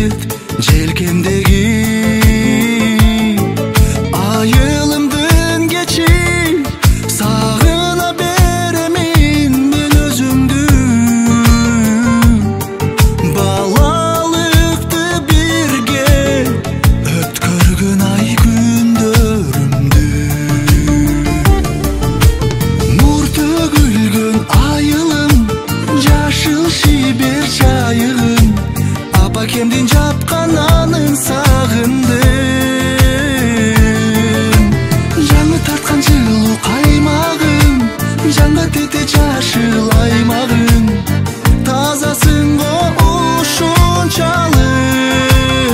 келет желкемдеги айылымдын кечи сагына беремин мен өзүңдү балалыкты бирге өткөргөн ай күндөрүмдү нур төгүлгөн айылым жашыл шибер жайыгым апакемдин жапкан анын сагындым жаңы тарткан жылуу каймагым жаңга тете жашыл аймагым тазасың го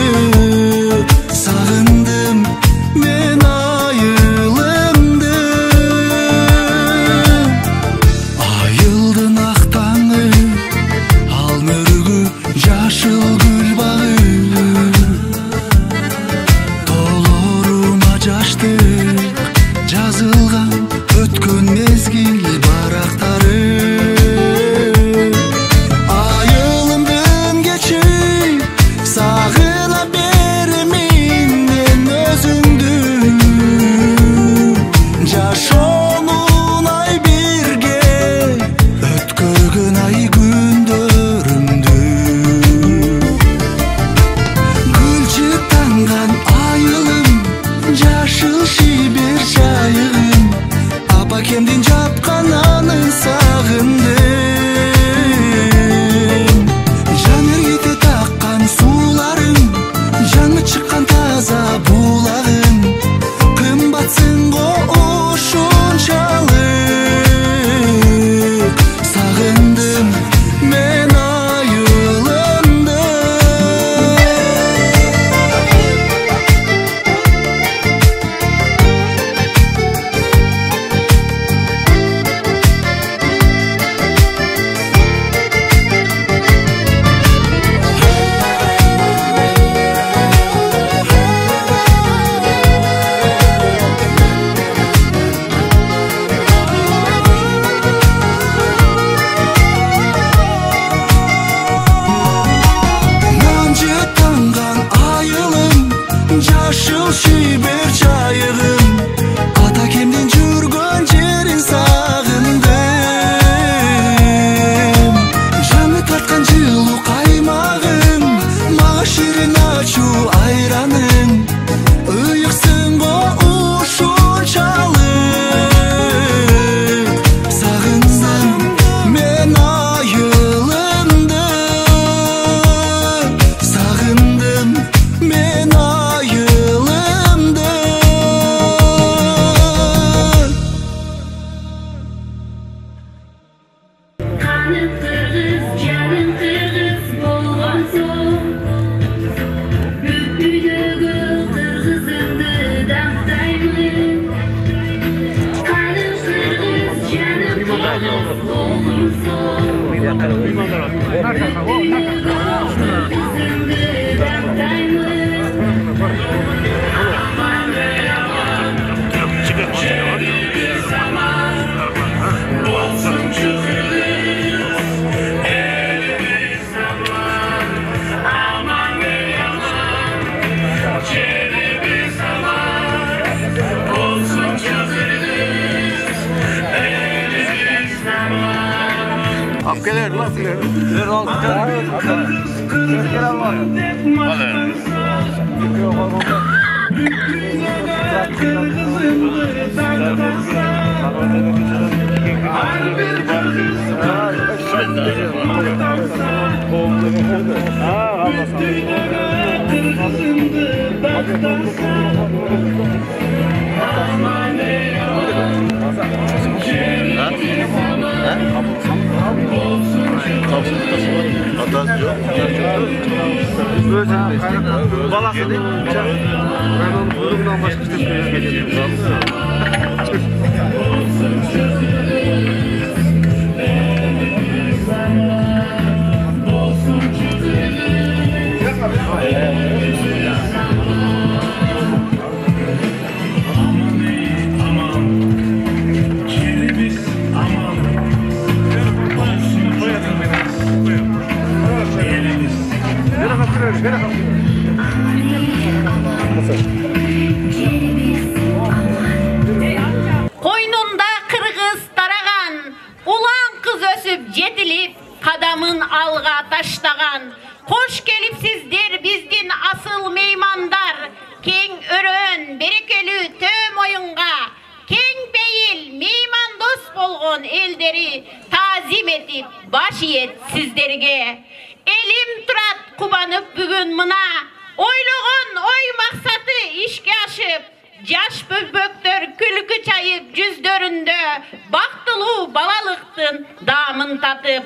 ушунчалык сагындым мен айылымды айылдын ак таңы ал мөрүгү жашыл гүл багы тоолоруна жаштык жазылган өткөн мезгил барактары айылымдын кечи сагына беремин мен өзүңдү жашоонун ай бирге өткөргөн ай күндөрүмдү гүл жыттанган айылым жашыл шибер жайыгым апакемдин жапкан анын сагындым жаңы кете таккан сууларым жаңы чыккан таза булагым кымбатсың го ушунчалык сагындым мен айылымды нан жыттанган айылым жашыл шибер жайыгым атакемдин жүргөн жерин сагындым жаңы тарткан жылуу каймагым мага ширин ачуу айраның ыйыксың го ушунчалык сагындым мен айылымды сагындым мен айылымды Kanım kırgız, canım kırgız bolğan soň Büyüdügü kırgızımdı dağdaymın Kanım kırgız, canım kırgız bolğan soň Kırgızımdı dağdaymın Bolsun Apkeler lan filer. Ver al. Ver al var. Balası değil mi? Ben onu kurumdan başka işte söyleyeceğim. Ver Koynunda kırgız taragan, ulan kız ösüp jetilip, kadamın alga taştagan. Hoş gelipsizdir bizdin asıl meymandar, keng örön, berekeli töm oyunga, keng beyil, meyman dost bolgon elderi, tazim etip, baş yet sizlerge. Elim turat kubanıp bugün mına, oylogon oy maksatı işke aşıp, yaş böböktör külkü çayıp cüzdöründö, baktılı balalıktın damın tatıp.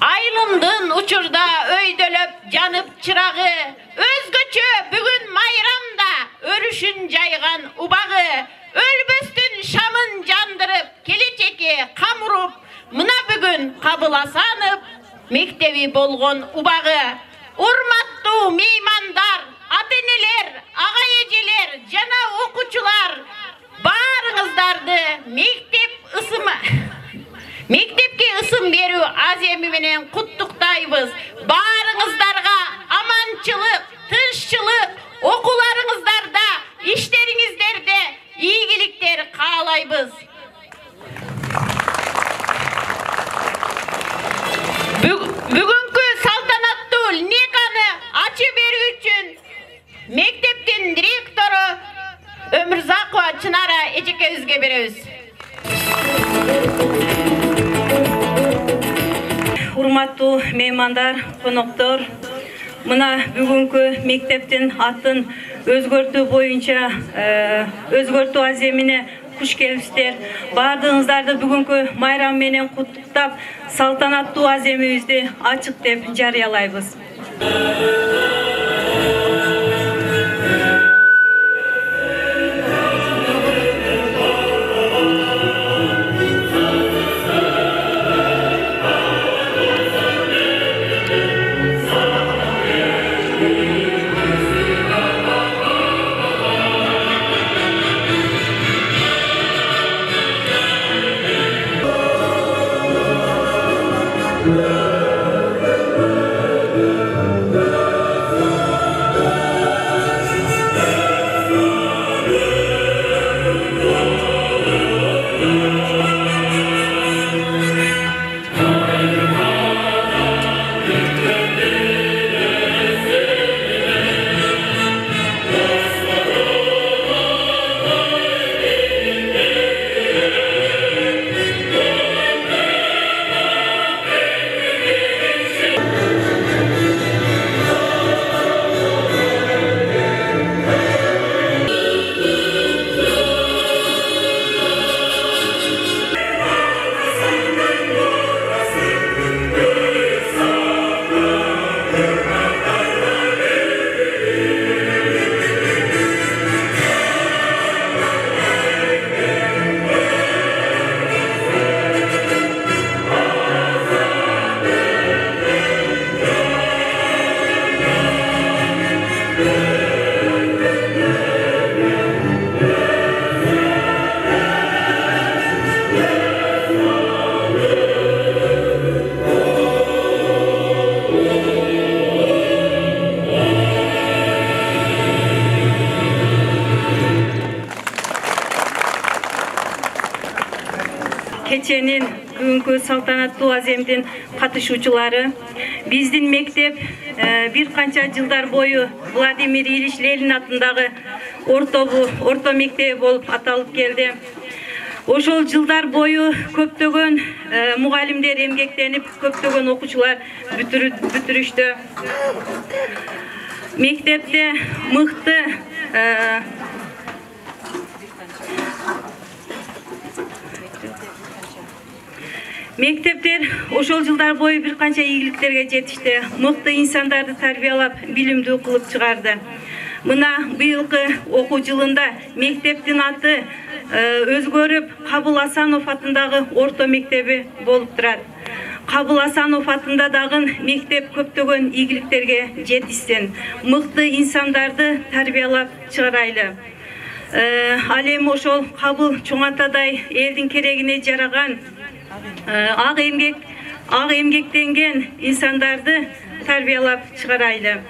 Aylımdın uçurda öydölöp canıp çırağı, özgöçö bugün mayramda örüşün caygan ubağı, ölböstün şamın jandırıp kelечеки kamurup, mına bugün kabılasanıp mektebi bolgon ubağı. Urmattуу meymandar, ata-eneler, ağa-ejeler, jana okuçular, barыңızdardı mektepke ысым берүү аземи менен куттуктайбыз. Барыңыздарга аманчылык, тынччылык, окууларыңыздарда, иштериңиздерде ийгиликтер каалайбыз. Бүгүнкү салтанаттуу никаны ачып берүү үчүн мектептин директору Өмүрзакова Чынара эжекебизге беребиз. Урматтуу меймандар, коноктор, мына бүгүнкү мектептин атын өзгөртүү боюнча өзгөртүү аземине куш келипсиздер. Бардыгыңыздарды бүгүнкү майрам менен куттуктап, салтанаттуу аземибизди ачык деп жарыялайбыз. Keçенин бүгүнкү салтанаттуу аземдин катышуучулары, биздин мектеп бир канча жылдар бою Владимир Ильич Ленин атындагы орто мектеби болуп аталып келди. Ошол жылдар бою көптөгөн мугалимдер эмгектенип, көптөгөн окуучулар бүтүрүштү. Мектепте мыкты Мектептер ошол жылдар бою бир канча ийгиликтерге жетишти. Мыкты инсандарды тарбиялап, билимдүү кылып чыгарды. Мына быйылкы окуу жылында мектептин аты өзгөрүп, Кабыл Асанов атындагы орто мектеби болуп турат. Кабыл Асанов атында дагы мектеп көптөгөн ийгиликтерге жетишсин. Мыкты инсандарды тарбиялап чыгарайлы. Ал эми ошол Кабыл чоңатадай элдин керегине жараган ак эмгектенген инсандарды тарбиялап чыгарайлы.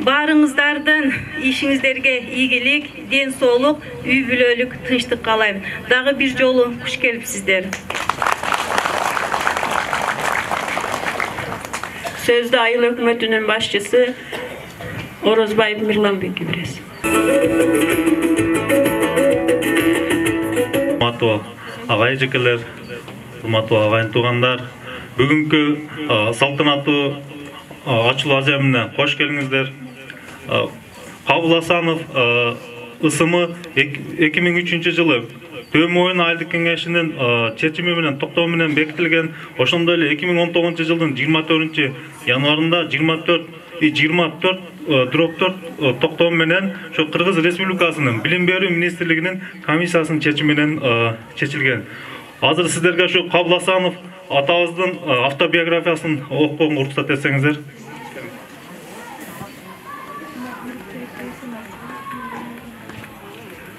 Барыңыздардын ишиңиздерге ийгилик, ден соолук, үй бүлөлүк тынчтык каалайм. Дагы бир жолу куш келипсиздер. Сөздü Айыл өкмөтүнүн башчысы Орозбаев Мирланбекке бересиз. Урматтуу агай эжекелер, урматтуу агайын туугандар, бүгүнкү салтанаттуу ачылуу аземине кош келиңиздер. Кабыл Асанов ысымы 2003 жылы Төмөйн айылдык кеңешинин чечими менен токтоо менен бекитилген. Ошондой эле 2019 жылдын 24 январында 24/4 токтоо менен ошо Кыргыз Республикасынын Билим берүү министрлигинин комиссиясынын чечими менен чечилген. Азыр сиздерге ошо Кабыл Асанов атабыздын автобиографиясын окуганга уруксат этсеңиздер.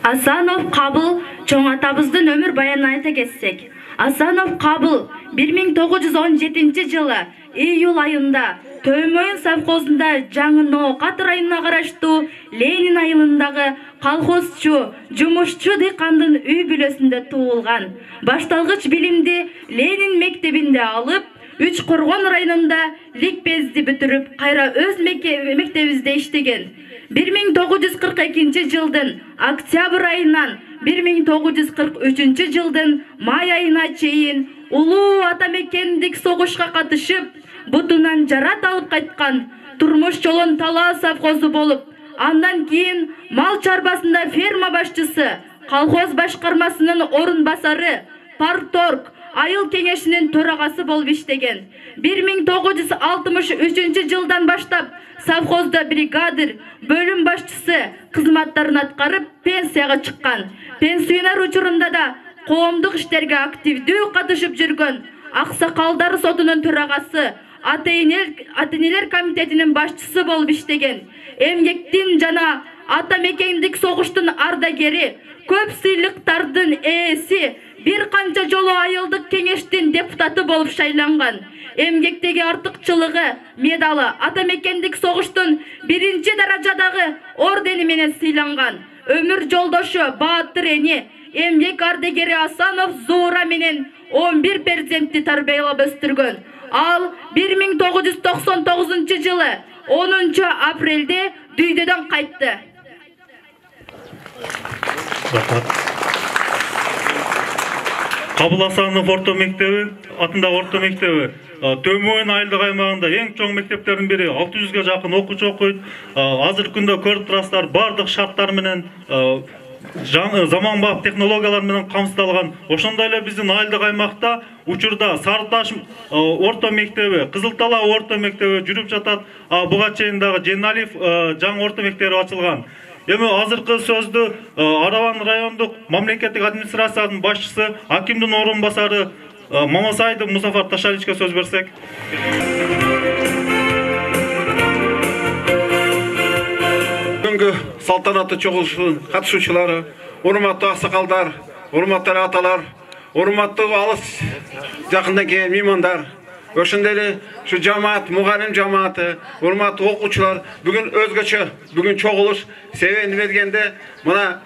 Асанов Кабыл чоң атабыздын өмүр баянын айта кетсек. Асанов Кабыл 1917 жылы июль айында Төмөйн совхозунда Жаңы Ноокат районуна караштуу Ленин айылындагы колхозчу, жумушчу дыйкандын үй бүлөсүндө туулган. Башталгыч билимди Ленин мектебинде алып, Үч Коргон районунда ликбезди бүтүрүп, кайра өз мектебибизде иштеген. 1942 жылдын октябрь айынан 1943 жылдын май айына чейин улуу атамекендик согушка катышып, бутунан жарат алып кайткан турмуш жолун Талаа совхозу болуп, андан кийин мал чарбасында ферма башчысы, колхоз башкармасынын орун басары, парторг, айыл кеңешинин төрагасы болуп иштеген. 1963 жылдан баштап совхозда бригадир, бөлүм башчысы кызматтарын аткарып, пенсияга чыккан. Пенсионер учурунда да коомдук иштерге активдүү катышып жүргөн. Аксакалдар сотунун төрагасы, ата-энелер комитетинин башчысы болуп иштеген. Эмгектин жана атамекендик согуштун ардагери, көп сыйлыктардын ээси, бир канча жолу айылдык кеңештин депутаты болуп шайланган. Эмгектеги артыкчылыгы медалы атамекендик согуштун 1-чи даражадагы ордени менен сыйланган. Өмүр жолдошу Баатыр эни, эмгек ардагери Асанов Зуура менен 11 перзентти тарбиялап өстүргөн. Ал 1999 жылы 10 апрелде дүйдөдөн кайтты. Кабыл Асанов орто мектеби, атындагы орто мектеби Төмөйн айылдык аймагында эң чоң мектептердин бири, 600-га жакын окуучу окуйт. Азыркы күндө көрүп турасыздар, бардык шарттар менен заманбап технологиялар менен камсыздалган. Ошондой эле биздин айылдык аймакта учурда Сары Таш орто мектеби, Кызыл Талаа орто мектеби жүрүп жатат. Буга чейин дагы Женалиев жаңы орто мектеби ачылган. Эми азыркы сөздү Арабан райондук мамлекеттик администрациянын башчысы, акимдин орун басары Мамасайдын Мусафар Ташаличке сөз берсек. Бүгүнкү салтанаттуу чогулуштун катышуучулары, урматтуу аксакалдар, урматтуу аталар, урматтуу алыс жакындан келген меймандар, ошондой эле ушу жамаат, мугалим жамааты, урматтуу окуучулар, бүгүн өзгөчө, бүгүн чогулуш себебин бергенде мына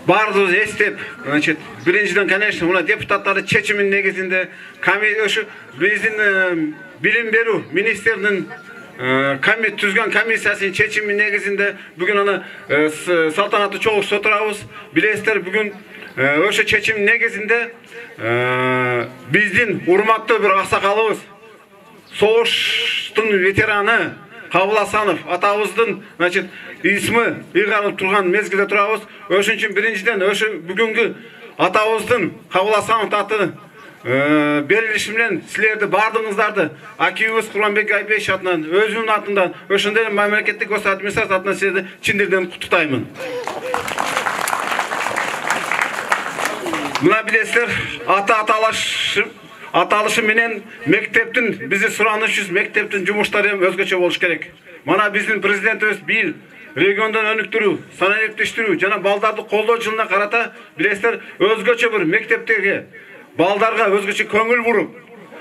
бардыгыбыз эстеп, значит, биринчиден, конечно, мына депутаттарды чечиминин негизинде ошо биздин билим берүү министринин түзгөн комиссиясынын чечиминин негизинде бүгүн аны салтанаттуу чогулушта отурабыз. Билесиздер, бүгүн ошо чечимдин негизинде биздин урматтуу бир аксакалыбыз, согуштун ветераны Кабыл Асанов атабыздын, значит, исми ыйгарылып турган мезгилде турабыз. Ошон үчүн биринчиден ошо бүгүнкү атабыздын Кабыл Асанов аты берилиши менен силерди бардыгыңыздарды акибиз Курманбек Айбекович атынан, өзүмдүн атымдан, ошондой эле мамлекеттик администрация атынан силерди чын дилден куттуктаймын. Мына билесиздер, аталышы менен мектептин, биздин суранышыбыз мектептин жумуштары өзгөчө болуш керек. Мана биздин президентибиз бийил региондон өнүктүрүү, санариптештирүү жана балдарды колдоо жылына карата билесиздер, өзгөчө бир мектептерге, балдарга өзгөчө көңүл буруп,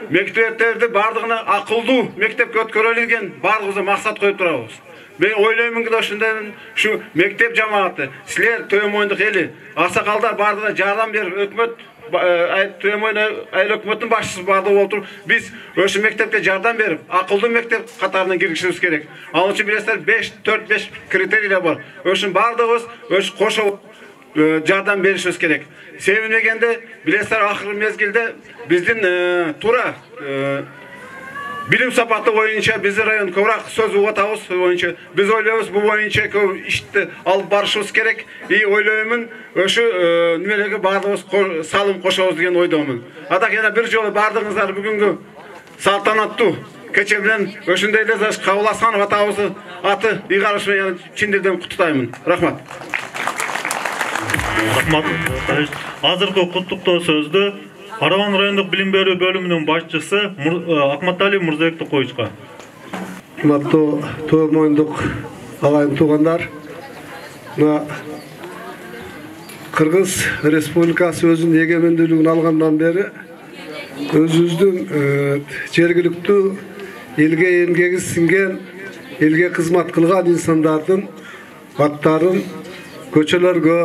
мектептерди бардыгына акылдуу мектепке өткөрөлү деген бардыгыбызга максат коюп турабыз. Мен ойлоймун ки ошондон şu мектеп жамааты, силер Төмөндүк эли, аксакалдар бардыгына жардам берип, өкмөт Төмөн айыл өкмөттүн башчысы бардыгы болуп туруп, биз ошо мектепке жардам берип, акылдуу мектеп катарына киришибиз керек. Ал үчүн билесиздер 4-5 критерийлер бар. Ошонун бардыгыбыз кошо жардам беришибиз керек. Себеби дегенде билесиздер акыркы мезгилде биздин туура билим сапаты боюнча биздин район көбүрөөк сөз угуп атабыз боюнча. Биз ойлойбуз бул боюнча көп ишти алып барышыбыз керек. Ойлоймун ошо немелерге бардыгыбыз салым кошобуз деген ойдомун. Атак yana бир жолу бардыгыңыздар бүгүнкү салтанаттуу кече менен ошондой эле Кабыл Асанов атабызды аты ыйгарыш менен чын дилден куттуктаймын. Рахмат. Рахмат. Азыркы куттуктоо сөздү Карабан райондук билим берүү бөлүмүнүн башчысы Акматали Мурзабекти коюшка. Урматтуу Төмөндүк агайын туугандар, Кыргыз Республикасы өзүнүн эгемендүүлүгүн алгандан бери өзүбүздүн жергиликтүү элге эмгеги сиңген, элге кызмат кылган инсандардын аттарын көчөлөргө,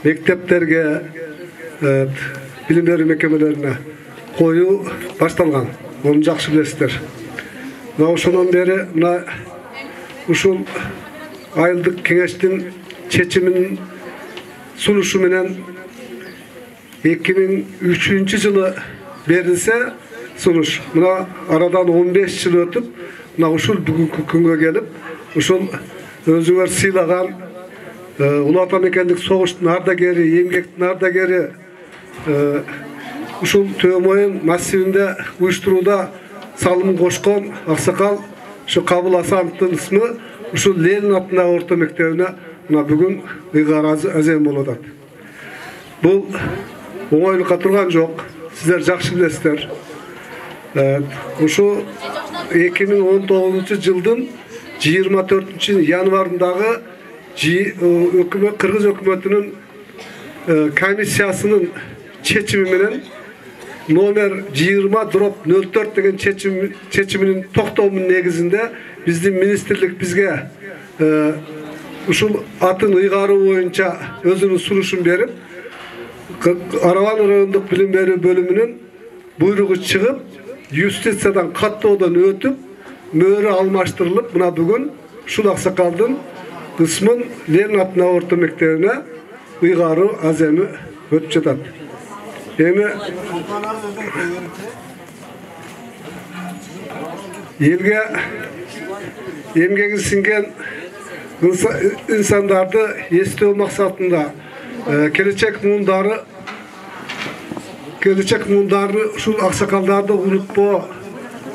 мектептерге, билим берүү мекемелерине коюу башталган. Муну жакшы билесиздер. Ошондон бери ушул айылдык кеңештин чечиминин сунушу менен 2003 жылы берилсе сунуш. Арадан 15 жыл өтүп, ушул бүгүнкү күнгө келип, ушул өзүңөр сыйлаган Улуу Ата Мекендик согуштун ардагери, эмгектин ардагери ушул Төмөйүн массивинде уюштурууда салым кошкон аксакал ушу Кабыл Асановдун исми ушул Ленин атындагы орто мектебине бүгүн ыйгар азем болуп атат. Бул оңойлукка турган жок. Сиздер жакшы билесиздер. Ушу 2019 жылдын 24 январындагы Кыргыз өкмөтүнүн комиссиясынын чечими менен номер 20/04 деген чечиминин токтомунун негизинде биздин министрлик бизге ушул атын ыйгаруу боюнча өзүнүн сунушун берип, Карабан райондук билим берүү бөлүмүнүн буйругу чыгып, юстициядан каттоодон өтүп, мөөрү алмаштырылып, мына бүгүн ушул аксакалдын ысмын Ленин атындагы орто мектебине ыйгаруу аземи өтүп жатат. Эми элге эмгеги сиңген инсандарды эстөө максатында келечек муундары ушул аксакалдарды унутпоо,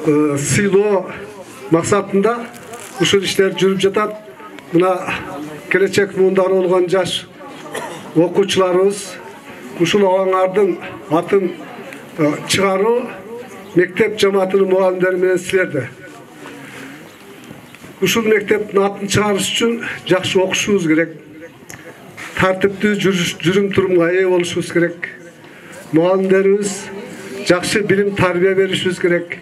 сыйлоо максатында ушул иштер жүрүп жатат. Мына келечек муундары болгон жаш окуучуларыбыз ушул аңардын атын чыгаруу мектеп жамаатынын мугалимдери менен силерде. Ушул мектептин атын чыгарыш үчүн жакшы окушубуз керек. Тартиптүү жүрүм турумга ээ болушубуз керек. Мугалимдерибиз жакшы билим тарбия беришибиз керек.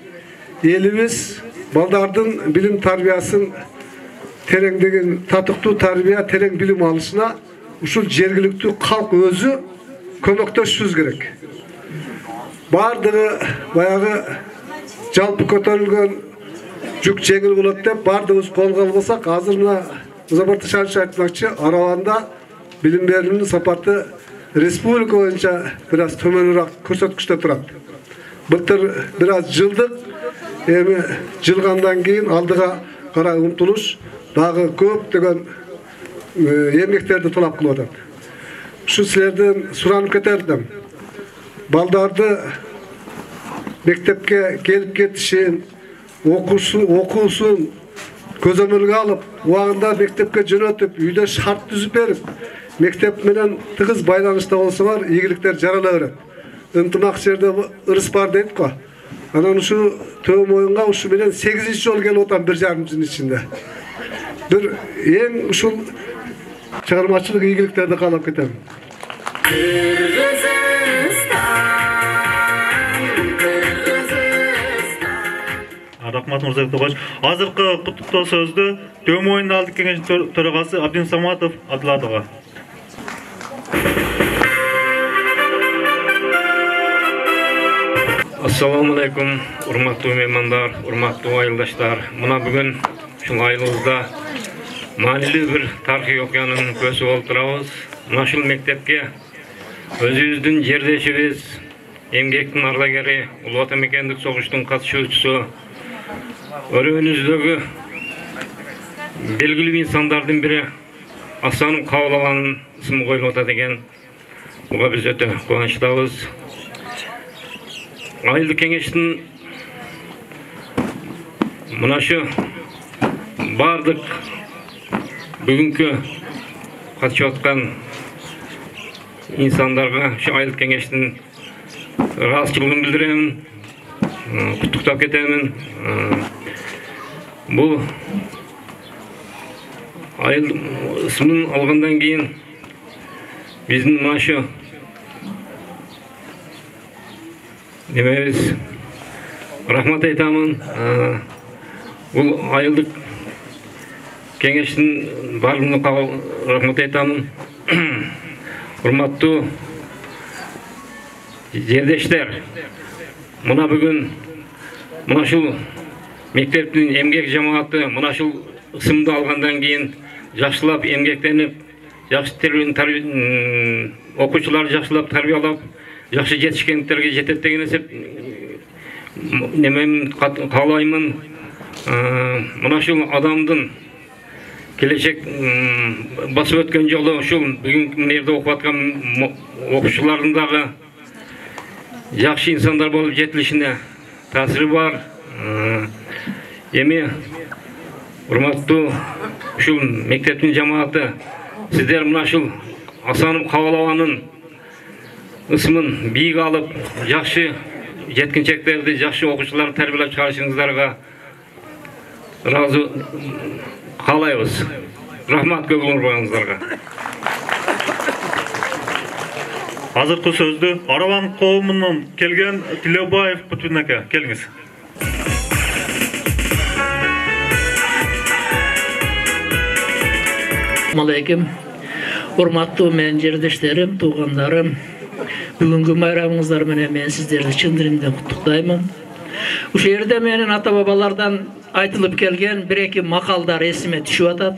Элибиз балдардын билим тарбиясын тереңдеген татыктуу тарбия, терең билим алышына ушул жергиликтүү калк өзү көмөктөшүбүз керек. Бардыгы баягы жалпы көтөрүлгөн жүк жеңил болот деп бардыгыбыз колго албасак, азыр мына Музафар Тышаевич айтмакчы, Арабанда билим берүүнүн сапаты республика боюнча бир аз төмөнүрөөк көрсөткүчтө турат. Былтыр бир аз жылдык, эми жылгандан кийин алдыга карай умтулуш дагы көптөгөн эмгектерди талап кылып атат. Ушу силерден суранып кетердим. Балдарды мектепке келип кетишин, окуусун көзөмөлгө алып, убагында мектепке жөнөтүп, үйдө шарт түзүп берип, мектеп менен тыгыз байланышта болсоңор, ийгиликтер жарала берет. Ынтымак жерде ырыс бар дейт го. Анан ушу Төмөйүнгө ушу менен 8-чи жол келип атам 1,5 жылдын ичинде. Бир эң ушул чыгармачылык ийгиликтерди каалап кетем. Кыргызстан Рахмат Мырза Тоғаш. Азыркы куттуктоо сөздү Төмөн Ойын Алдык Кеңешинин төрагасы Абдин Саматов Адыладыга. Assalamu alaikum, урматтуу меймандар, урматтуу айылдаштар. Мына бүгүн ушул айылыбызда маанилүү бир тарыхый окуянын көзү болуп турабыз. Мына ушул мектепке өзүбүздүн жердешибиз, эмгектин ардагери, Улуу Ата Мекендик согуштун катышуучусу, өрөөнүздөгү белгилүү инсандардын бири Асанов кабыл алганын ысымы коюлуп атат экен. Буга биз өтө кубанычтабыз. Айылдык кеңештин мына шу бардык бүгүнкү катышып аткан инсандарга шу айылдык кеңештин ыраазычылыгын билдиремин, куттуктап кетемин. Бул айыл ысымын алгандан кийин биздин мына шу немебиз рахмат айтамын. Бул айылдык кеңештин барлыгына рахмат айтамын. Урматтуу жердештер, мына бүгүн мына ушул мектептин эмгек жамааты мына ушул ысымды алгандан кийин жакшылап эмгектенип, жакшы окуучуларды жакшылап тарбиялап, жакшы жетишкендиктерге жетет деген эсеп немемин каалаймын. Мына ушул адамдын келечек басып өткөн жолу ушул бүгүнкү жерде окуп аткан окуучулардын дагы жакшы инсандар болуп жетилишине таасири бар. Эми урматтуу ушул мектептин жамааты, сиздер мына ушул Асанов кабыл алганын ысымын бийик алып, жакшы жеткинчектерди, жакшы окуучуларды тарбиялап чыгарышыңыздарга ыраазы каалайбыз. Рахмат көп урматыңыздарга. Азыркы сөздү Араван коомунун келген Тилебаев Путин ака, келиңиз. Алейкум. Урматтуу менин жердештерим, туугандарым, бүгүнкү майрамыңыздар менен мен сиздерди чын дилимден куттуктаймын. Ушул жерде менин ата бабалардан айтылып келген бир-эки макалдар эсиме түшүп атат.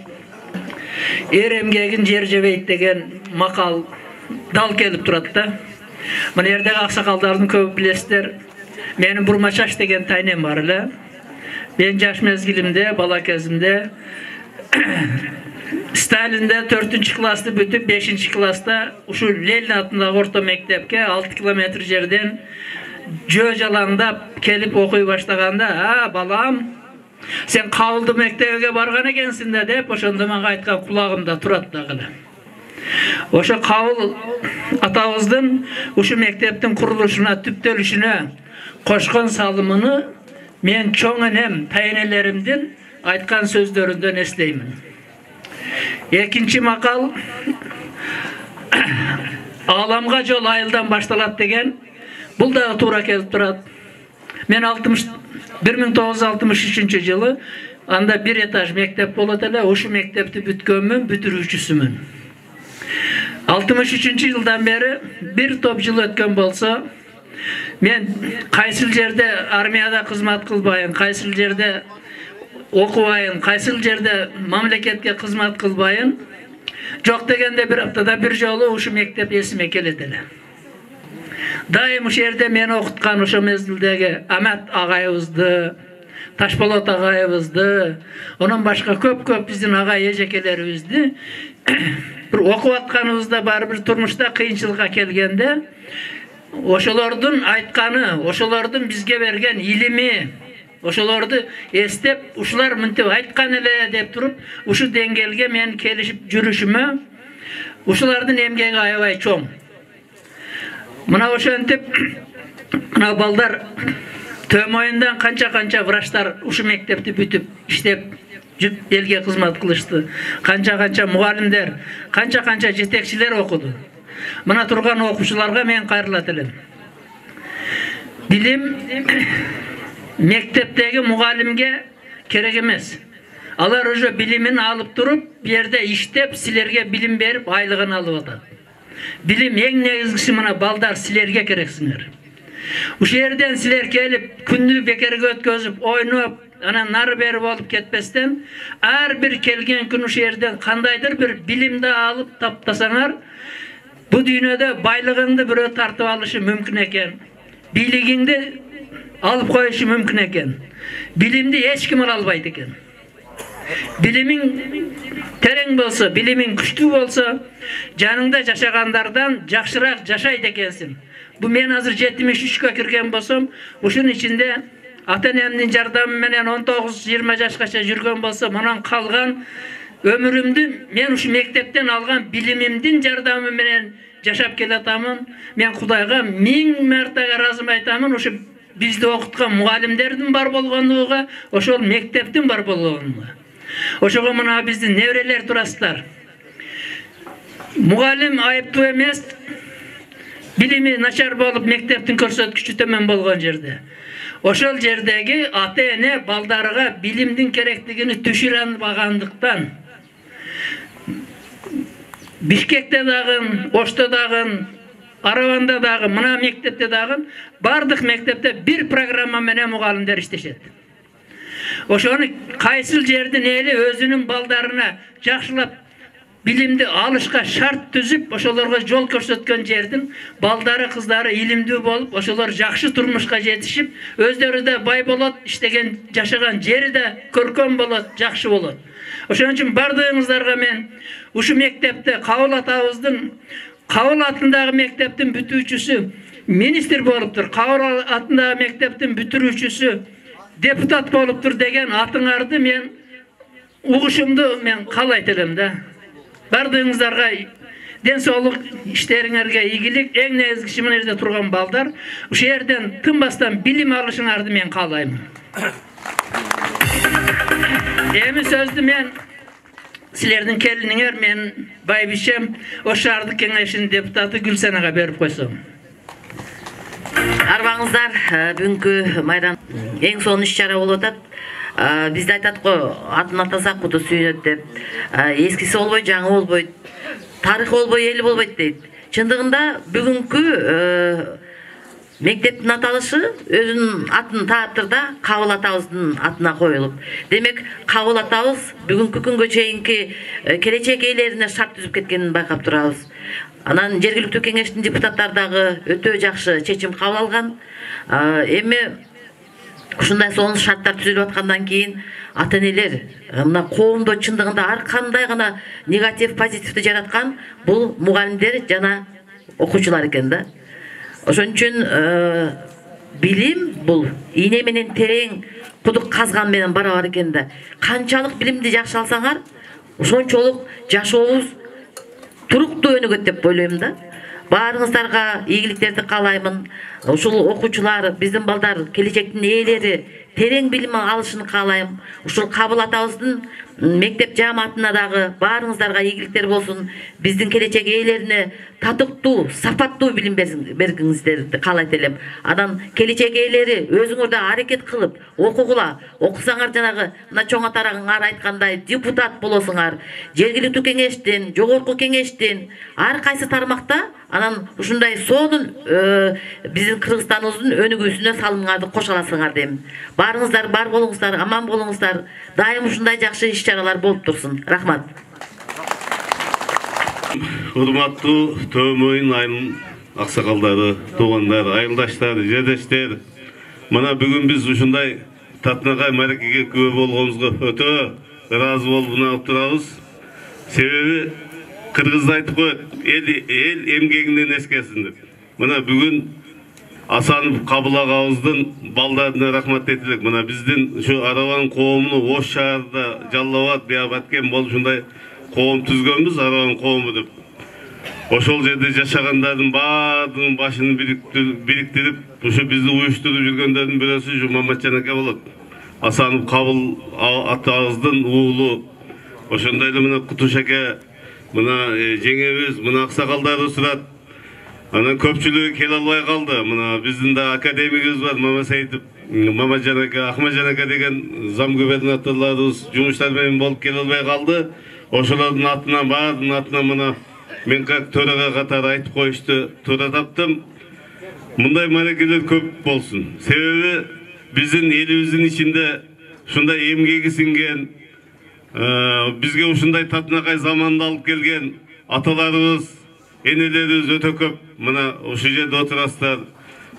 Эр эмгегин жер жебейт деген макал дал келип турат да. Мына жердеги аксакалдардын көбү билесиздер. Менин Бурма Чаш деген тайнем бар эле. Мен жаш мезгилимде, бала кезимде Сталинде 4-чы классты бүтүп 5-чи класста ушул Ленин атындагы орто мектепке 6 километр жерден жөө жалаңдап келип окуй баштаганда, балам, сен кабылды мектебиге барган экенсиң да деп, ошондо мага айткан кулагымда турат дагы. Ошо кабыл атабыздын ушул мектептин курулушуна, түптөлүшүнө кошкон салымыны мен чоң энем, тайнелеримдин айткан сөздөрүндөн эстеймин. Экинчи макал Ааламга жол айылдан башталат деген, бул да туура келип турат. Мен 1963 жылы анда бир этаж мектеп болот эле, ошол мектепти бүткөнмүн, бүтүрүүчүсүмүн. 63 жылдан бери бир топ жыл өткөн болсо, мен кайсыл жерде армияда кызмат кылбайын, кайсыл жерде окубайын, кайсыл жерде мамлекетке кызмат кылбайын, жок дегенде бир аптада бир жолу ушу мектеп эсиме келет эле. Дайым ушу жерде мени окуткан ошо мезгилдеги Амат агайыбызды, Ташболот агайыбызды, онун башка көп биздин агай эжекелерибизди бир окуп атканыбызда баары бир турмушта кыйынчылыкка келгенде, ошолордун айтканы, ошолордун бизге берген илими, ошолорду эстеп, ушулар мынтип айткан эле деп туруп, ушу деңгээлге мен келишип жүрүшүмө, ушулардын эмгеги аябай чоң. Мына ошентип, мына балдар Төмөйүндан канча врачтар ушу мектепти бүтүп, иштеп, элге кызмат кылышты. Канча мугалимдер, канча жетекчилер окуду. Мына турган окуучуларга мен кайрылат элем. Билим mектептегі мұғалімге керек емес. Алар уже білімін алып тұрып, bir yerde иштеп, силерге білім беріп, айлығын алып атады. Білім ең негізгісі мына балдар силерге керексіңер. Ушул жерден силер келіп, күнді бекерге өткізіп, ойнап, анан нары бері болып кетпестен, ар bir келген күн ушул жерден кандайдыр bir билимди алып таптасаңар, bu дүйнөдө байлыгыңды бирөө тартып алышы мүмкүн экен. Бийлигиңди алып коюшу мүмкүн экен. Билимди эч ким ала албайт экен. Билимиң терең болсо, билимиң күчтүү болсо, жаныңда жашагандардан жакшыраак жашайт экенсиң. Bu men азыр 73-кө кирген болсом, ушунун ичинде ата-энемдин жардамы менен 19-20 жашкача жүргөн болсо, мунан калган өмүрүмдү мен ушу мектептен алган билимимдин жардамы менен жашап келатамын. Мен Кудайга 1000 мәртебе ыраазымын айтамын. Ушу бизди окуткан мугалимдердин бар болгондугуга, ошол мектептин бар болгондугуга. Ошого мына биздин неберелер турасыздар. Мугалим айыптуу эмес, билими начар болуп мектептин көрсөткүчү төмөн болгон жерде. Ошол жердеги ата-эне балдарыга билимдин керектигини түшүрө албагандыктан Бишкекте дагы, Ошто дагы, Араванда дагы, мына мектепте дагы бардык мектепте bir программа менен мугалимдер иштешет. Ошону кайсыл жердин эли өзүнүн балдарына жакшылап билимди алышка шарт түзүп, ошолорго жол көрсөткөн жердин балдары, кыздары илимдүү болуп, ошолор жакшы турмушка жетишип, өздөрү да бай болот, иштеген, жашаган жери да көркөм болот, жакшы болот. Ошон үчүн бардыгыңыздарга мен ушу мектепте Кабыл атабыздын Кабыл атындагы мектептин бүтүүчүсү министр болуптур, Кабыл атындагы мектептин бүтүрүүчүсү депутат болуптур деген атыңарды мен угушумду мен каалайт элем да. Бардыгыңыздарга ден соолук, иштериңерге ийгилик, эң негизгisi мына жерде турган балдар, ушул жерден тынбастан билим алышыңарды мен каалайм. Эми сөздү мен силердин келиниңер, мен байбишем, Ош шаардык кеңешинин депутаты Гүлсенага берип койсом. Арбаңыздар, бүгүнкү майран эң сонун иш-чара болуп атат. Бизде айтат го, атын атаса куду сүйүнөт деп. Эскиси болбойт, жаңы болбойт, тарыхы болбой, эли болбойт дейт. Чындыгында бүгүнкү мектептин аталышы өзүнүн атын тааптырда Кабыл атабыздын атына коюлуп. Демек, Кабыл атабыз бүгүнкү күнгө чейинки келечек ээлерине шарт түзүп кеткенин байкап турабыз. Анан жергиликтүү кеңештин депутаттары дагы өтө жакшы чечим кабыл алган. Эми ушундай сонун шарттар түзүлүп аткандан кийин ата-энелер мына коомдо чындыгында ар кандай гана негатив, позитивди жараткан бул мугалимдер жана окуучулар экен да. Ошон үчүн билим бул ийне менен терең кудук казган менен барабар экен да. Канчалык билимди жакшы алсаңар, ошончолук жашообуз туруктуу өнүгөт деп ойлойм да. Баарыңыздарга ийгиликтерди каалаймын. Ушул окуучулар, биздин балдар, келечектин ээлери терең билим алышын каалайм. Ушул Кабыл атабыздын мектеп жааматына дагы баарыңыздарга ийгиликтер болсун. Биздин келечек ээлерине татыктуу, сапаттуу билим бергиңиздерди каалайт элем. Анан келечек ээлери өзүңөр да аракет кылып, окугула, окусаңар жанагы мына чоң атараңар айткандай депутат болосуңар, жергиликтүү кеңештин, жогорку кеңештин ар кайсы тармакта анан ушундай сонун биздин Кыргызстаныбыздын өнүгүүсүнө салымыңарды кошо аласыңар дейм. Баарыңыздар бар болуңуздар, аман болуңуздар. Дайым ушундай жакшы иш-чаралар болуп турсун. Рахмат. Урматтуу Төмөйүн айылынын аксакалдары, туугандар, айылдаштар, жердештер. Мына бүгүн биз ушундай татынагай мерекеге күбө болгонубузга өтө ыраазы болуп унаап турабыз. Себеби Кыргызда айтып коет, эл эмгегинен эскерсин деп. Мына бүгүн Асанов Кабыл агабыздын балдарына рахмат этилек. Мына биздин ушу Араван коомуну Ош шаарында Жалал-Абад, Биябаткен болуп ушундай коом түзгөнбүз, Араван коому деп. Ошол жерде жашагандардын баардыгынын башын бириктирип, ушу бизди уюштуруп жүргөндөрдүн бирөөсү ушу Маматжан аке болот. Асанов Кабыл атабыздын уулу. Ошондой эле мына Кутуш аке, мына жеңебиз, мына аксакалдарыбыз турат. Анан көпчүлүгү келе албай калды. Мына биздин да академигибиз бар, Мамасаитов Мамажан ака, Ахмажан ака деген зам губернаторларыбыз жумуштар менен болуп келе албай калды. Ошолордун атынан баардын атынан мына мен как төрага катары айтып коюшту туура таптым. Мындай мааракелер көп болсун. Себеби биздин элибиздин ичинде ушундай эмгеги сиңген, бизге ушундай татынакай заманда алып келген аталарыбыз, энелерибиз өтө көп. Мына ушу жерде отурасыздар.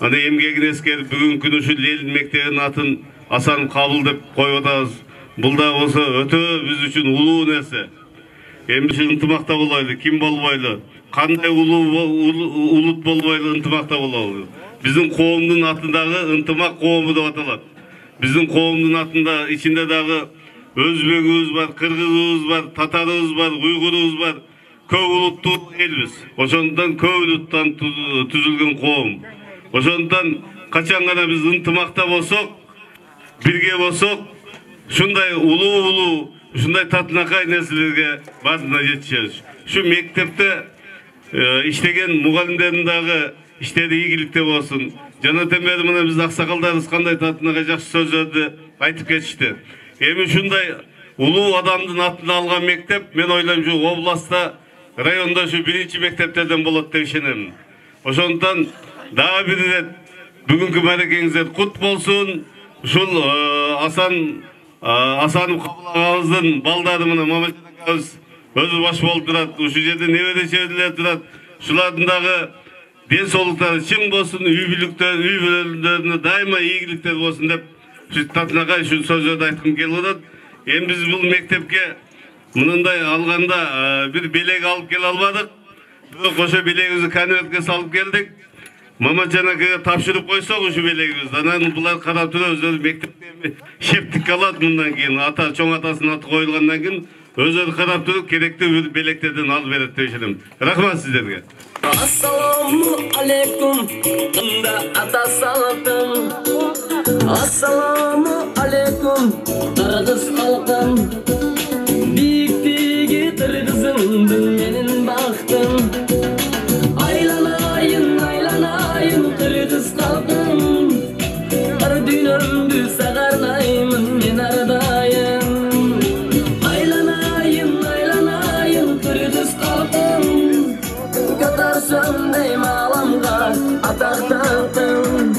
Аны эмгегин эскерип бүгүнкү күнү ушу Ленин мектебинин атын Асан Кабыл деп коюп атабыз. Бул да болсо өтө биз үчүн улуу нерсе. Эми ынтымакта болойлу, ким болбойлу, кандай улут болбойлу ынтымакта болобуз. Биздин коомдун атындагы ынтымак коому деп аталат. Биздин коомдун атында ичинде дагы өзбөгүбүз бар, кыргызыбыз бар, татарыбыз бар, уйгурубуз бар. Көп улуттуу элбиз. Ошондон көп улуттан түзүлгөн коом. Ошондон качан гана биз ынтымакта болсок, бирге болсок, ушундай улуу, ушундай татынакай нерселерге бардына жетишебиз. Şu мектепте иштеген мугалимдердин дагы иштери ийгиликте болсун. Жана тембери мына биз аксакалдарыбыз кандай татынакай жакшы сөздөрдү айтып кетишти. Эми ушундай улуу адамдын атын алган мектеп мен ойлойм ушу областта, районда şu биринчи мектептерден болот деп ишенем. Ошондон дагы бир ирет бүгүнкү мааракеңиздер кут болсун. Ушул Асанов Кабыл агабыздын балдары мына Мамажан акабыз өзү баш болуп турат. Ушу жерде небере чеберлер турат. Шулардын дагы ден соолуктары чың болсун, үй бүлөлөрүнө дайыма ийгиликтер болсун деп татынакай ушу сөздөрдү айткым келип атат. Эми биз бул мектепке мындай алганда бир белек алып келе албадык. Бирок ошо белегибизди конвертке салып келдик. Мамажан акага тапшырып койсок ушу белегибизди, анан булар карап туруп өзү мектепте шептик алат мындан кийин, ата чоң атасынын аты коюлгандан кийин өзү карап туруп керектүү белектерден алып берет деп ишенем. Рахмат сиздерге. Assalamu alaikum, unda ata salatim. Assalamu alaikum, Kırgız halkım. Biktigi Kırgızımdın menin baktım. Aylanayın, aylanayın Kırgız halkım. Her dünümdü sağarnayım men aradayım. Aylanayın, aylanayın Kırgız halkım. Katarsın deyim alamga atak taktım.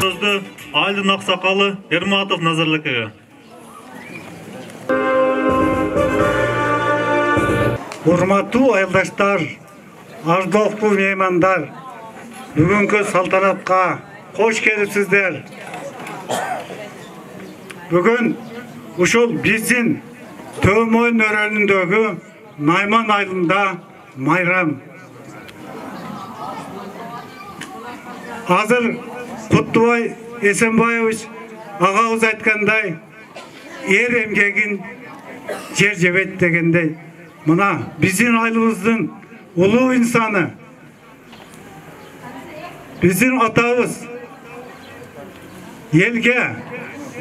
Sözde Aydın Aksakalı Ermatov Nazırlıkı'ya. Урматтуу айылдаштар, ардоктуу меймандар, бүгүнкү салтанатка кош келипсиздер. Бүгүн ушул биздин Төмөйүн өрөөнүндөгү Найман айылында майрам. Азыр Куттубай Эсенбаевич агабыз айткандай, эр эмгегин жер жебет дегендей. Мына биздин айылыбыздын улуу инсаны, биздин атабыз элге,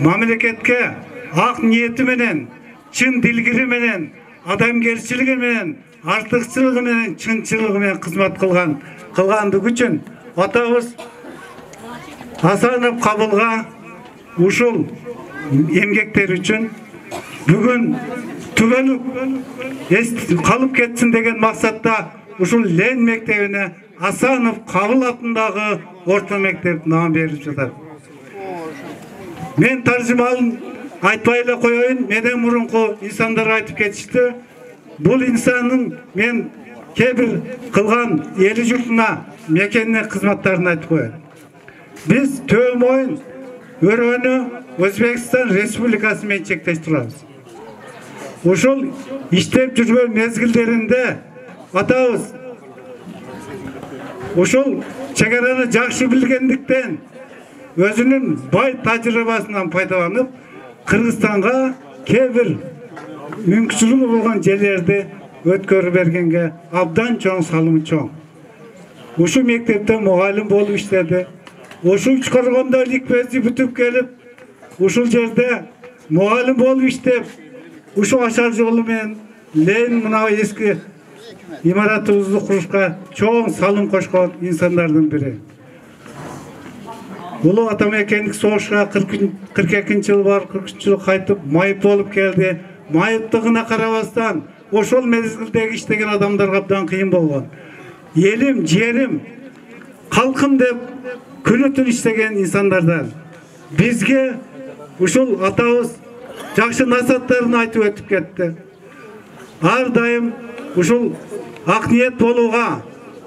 мамлекетке ак ниети менен, чын дилгири менен, адамгерчилиги менен, артыкчылыгы менен, чынчылыгы менен кызмат кылгандыгы үчүн атабыз Асанов Кабылга ушул эмгектер үчүн бүгүн түгөлүп калып кетсин деген максатта ушул Ленин мектебине Асанов Кабыл атындагы орто мектеп нам берип жатат. Мен таржымалын айтпай эле коеюн, менен мурунку инсандар айтып кетишти. Бул инсандын мен кээ бир кылган эли журтуна, мекенине кызматтарын айтып коеюн. Биз Төмөйүн өрөөнү Өзбекстан Республикасы менен чектеш турабыз. Ушул иштеп жүргөн мезгилдеринде атабыз ушул чегараны жакшы билгендиктен өзүнүн бай тажрыйбасынан пайдаланып Кыргызстанга кээ бир мүмкүнчүлүгү болгон жерлерди өткөрүп бергенге абдан чоң салымы чоң. Ушу мектепте мугалим болуп иштеди. Ушул Учкоргондо ликбезди бүтүп келип, ушул жерде мугалим болуп иштеп, ушу ашар жолу менен Ленин мына эски имаратыбызды курушка чоң салым кошкон инсандардын бири. Улуу Атамекендик согушка 42-жылы барып, 43-жылы кайтып, майып болуп келди. Майыптыгына карабастан, ошол мезгилдеги иштеген адамдарга абдан кыйын болгон. Элим, жерим, калкым деп күнү-түн иштеген инсандардан бизге ушул атабыз жакшы насааттарын айтып өтүп кетти. Ар дайым ушул ак ниет болууга,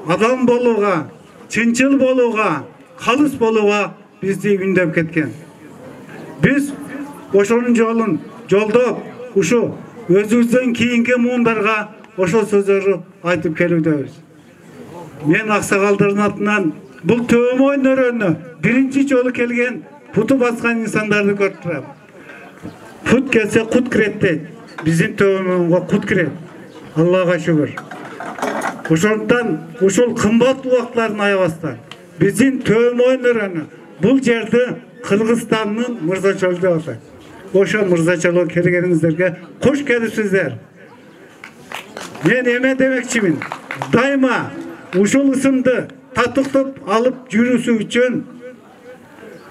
адам болууга, чынчыл болууга, калыс болууга бизди үндөп кеткен. Биз ошонун жолун жолдоп, ушу өзүбүздөн кийинки муундарга ошол сөздөрдү айтып келүүдөбүз. Мен аксакалдардын атынан бул Төмөйүн өрөөнүнө биринчи жолу келген путу баскан инсандарды көрүп турам. Пут келсе кут кирет дейт. Биздин Төмөйүнгө кут кирет. Аллага шүгүр. Ошондуктан ушул кымбат убактыларын аябастан биздин Төмөйүн өрөөнү бул жерди Кыргызстандын мырзачөлү деп атайт. Ошо мырзачөлгө келгениңиздерге кош келипсиздер. Мен эме демекчимин. Дайыма ушул ысымды татыктап алып жүрүүсү үчүн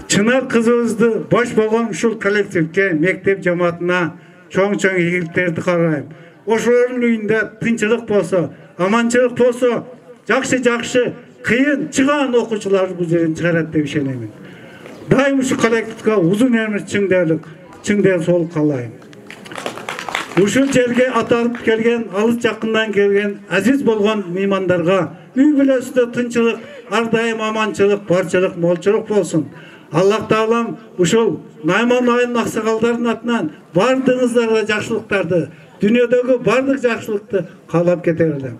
Чынар кызыбызды баш болгон ушул коллективге, мектеп жамаатына чоң-чоң ийгиликтерди каалайм. Ошолордун үйүндө тынчылык болсо, аманчылык болсо, жакшы кыйын чыган окуучуларды бул жерден чыгарат деп ишенемин. Дайым ушул коллективге узун өмүр чыңдап солук каалайм. Ушул жерге аталып келген, алыс жакындан келген, азиз болгон меймандарга үй бүлөсүндө тынчылык, ар дайым аманчылык, барчылык, молчулук болсун. Аллах Таалам ушул Найман айылынын аксакалдарынын атынан бардыгыңыздарга жакшылыктарды, дүйнөдөгү бардык жакшылыкты каалап кете берем.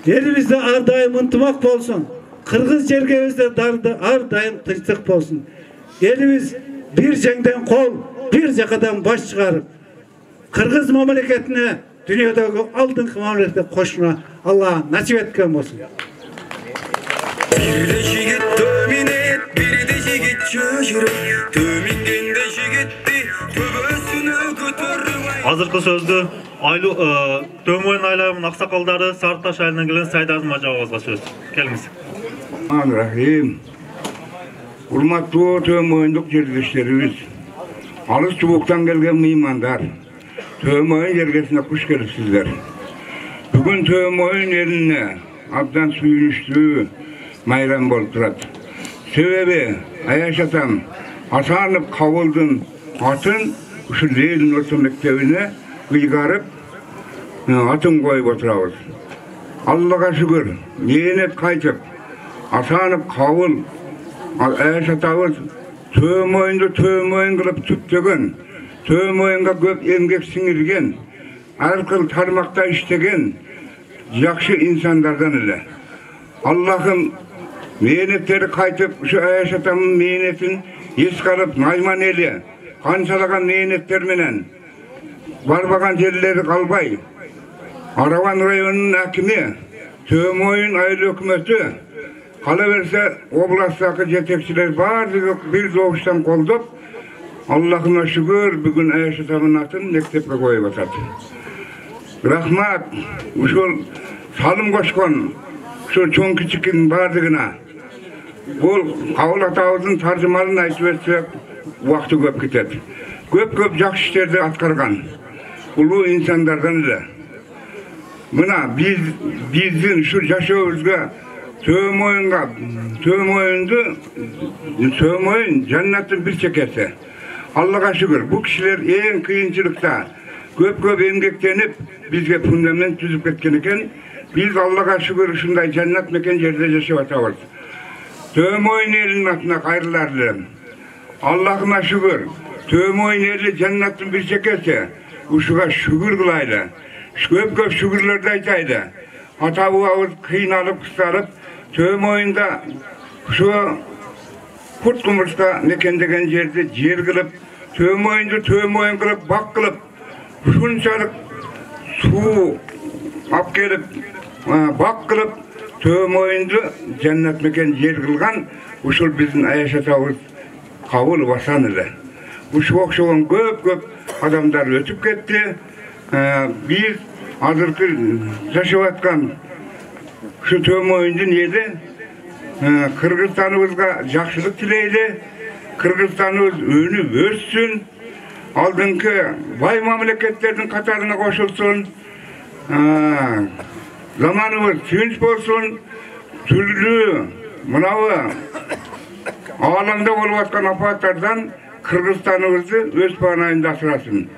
Элибизде ар дайым ынтымак болсун. Кыргыз жергебизде ар дайым тынчтык болсун. Элибиз бир жеңден кол, бир жакадан баш чыгарып, Кыргыз мамлекетине дүйнөдөгү алдыңкы мамлекетке кошуна Алла насип эткен болсун. Birde jigit töminet, birde jigit çöjürek, tömingende jigitти, töbөсүнө көтөрүп. Азыркы сөздү Төмөйүн айланын аксакалдары Сарыташ айылынан келген Сайдазым ажабыбызга сөз. Келиңиз. Рахим. Урматтуу Төмөйүндүк жергештерибиз, алыс жубуктан келген меймандар, Төмөйүн жергесине куш келипсиздер. Бүгүн Төмөйүн элине абдан сүйүнүчтүү майрам болуп турат. Себеби Аяш атам Асанов Кабылдын атын ушул элдин орто мектебине ыйгарып атын коюп отурабыз. Аллага шүгүр, мээнет кайтып, Асанов Кабыл Аяш атабыз Төмөйүндү Төмөйүн кылып түптөгөн, Төмөйүнгө көп эмгек сиңирген, ар кыл тармакта иштеген жакшы инсандардан эле. Аллахым мээнеттери кайтып, ушу Аяш атамдын мээнетин эске алып, Найман эли канчалаган мээнеттер менен барбаган жерлери калбай, Араван районунун акими, Төмөйүн айыл өкмөтү, кала берсе областтагы жетекчилер баардыгы бир добуштан колдоп, Аллахыма шүгүр, бүгүн Аяш атамдын атын мектепке коюп атат. Рахмат, ушул салым кошкон ушул чоң кичиктин баардыгына. Бул Кабыл атабыздын таржымалын айтып өтсөк, убакты көп кетет. Көп жакшы иштерди аткарган улуу инсандардан эле. Мына биздин ушул жашообузга Төмөйүн жаннаттын бир чекеси. Аллага шүгүр, бул кишилер эң кыйынчылыкта көп эмгектенип бизге фундамент түзүп кеткен экен. Biz Allah'a şükür ушундай жаннат мекен жерде жашап атабыз. Төмөйүн элинин атына кайрылар элем. Аллахыма шүгүр, Төмөйүн эли жаннаттын бир чекеси. Ушуга шүгүр кылайлы. Көп шүгүрлөрдү айтайлы. Ата бабабыз кыйналып, кысталып, Төмөйүндө ушу курт кумурска мекендеген жерди жер кылып, Төмөйүндү Төмөйүн кылып, бак кылып, ушунчалык суу ап келип, бак кылып, Төмөйүндү жаннат мекен жер кылган ушул биздин Аяш атабыз Кабыл Басан эле. Ушуга окшогон көп адамдар өтүп кетти. biz azırkı yaşap atkan şu Tömoyun'un yedi Kırgızstanımızga jakşılık tileyli, Kırgızstanımız önü össün, aldınki vay mamleketlerinin katarına koşulsun, zamanımız tünç bolsun, türlü mınavı alamda olup atkan afatlardan Kırgızstanımızı öz panayında asırasın.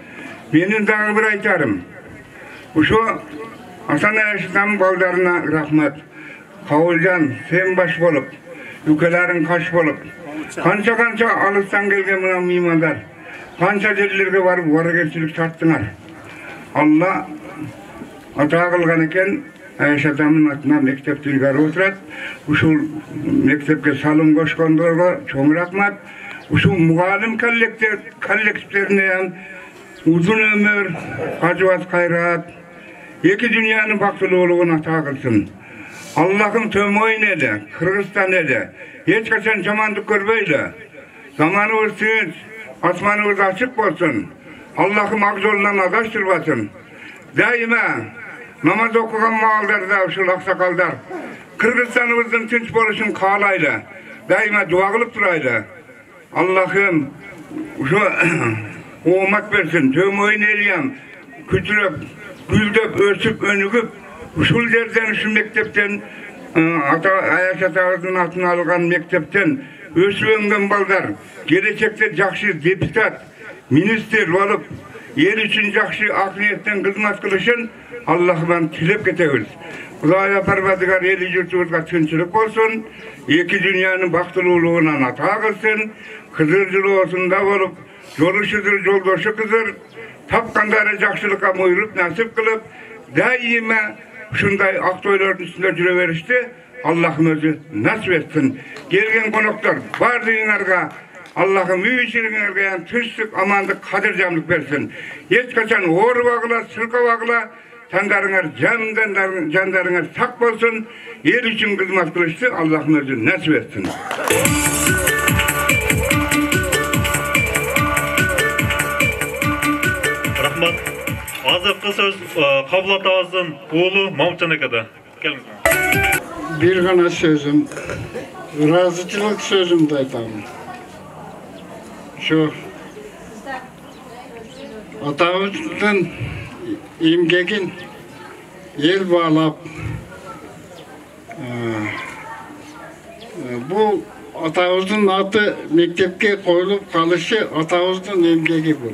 Benim daha bir aytarım. Şu Hasan Ayşe'den baldarına rahmet. Kavulcan sen baş bolup, ülkelerin kaç bolup, kança alıstan gelgen buna mimanlar, kança yerlerge varıp varagerçilik tarttılar. Allah ata kılgan eken Ayşe'den atına mektep ilgari oturat, uşul mektepke salım koşkondorga çoğun rahmat, uşul mugalim kollektiflerine uzun ömür, acıvat kayrat, iki dünyanın baktılığına ata kılsın. Allah'ım Tömoyun ede, Kırgızstan ede, hiç kaçan zamandık görbeyle, zamanımız tünç, asmanımız açık olsun, Allah'ım akzolundan adaştırmasın. Daima namaz okugan mağallarda, uşul aksakaldar, Kırgızstanımızın tünç boluşun kağlayla, daima dua kılıp durayla. Allah'ım şu oğmak versin, Tömoyun eliyem, kütürüp, güldüp, örsüp, önügüp, uşul yerden şu mektepten, Ayaş Atağız'ın altına algan mektepten, ösü öngen baldar, gelecekte jakşı deputat, minister olup, yer için jakşı akliyetten kızmat kılışın, Allah'dan tilep ketemiz. Kudaya parvadigar eli yurtumuzga tünçülük olsun, iki dünyanın baktılığına ata kılsın, kızırcılığında olup, yoluşudur, yoldoşu kızır, tapkandarı jakşılıkka muyrup nasip kılıp, daima şunday aktoyların üstünde jüre verişti, Allah'ım özü nasip etsin. Gelgen konuklar, bardığınlarga, Allah'ım müyüşürünlerge yan tüçlük, amandık, kadircamlık versin. Hiç kaçan oğru bağla, sırka bağla, tandarınar, candarınar sak bolsun, yer için kızmat kılıçtı, Allah'ım özü nasip etsin. Rahmat. Azırkı söz Kabul Atağız'ın oğlu Mahmutcan Eka'da. Gelin. Bir gana sözüm, razıcılık sözüm de aytamın. Şu Atağız'ın imgegin el bağlap bu Atağız'ın adı mektepke koyulup kalışı Atağız'ın imgegi bu.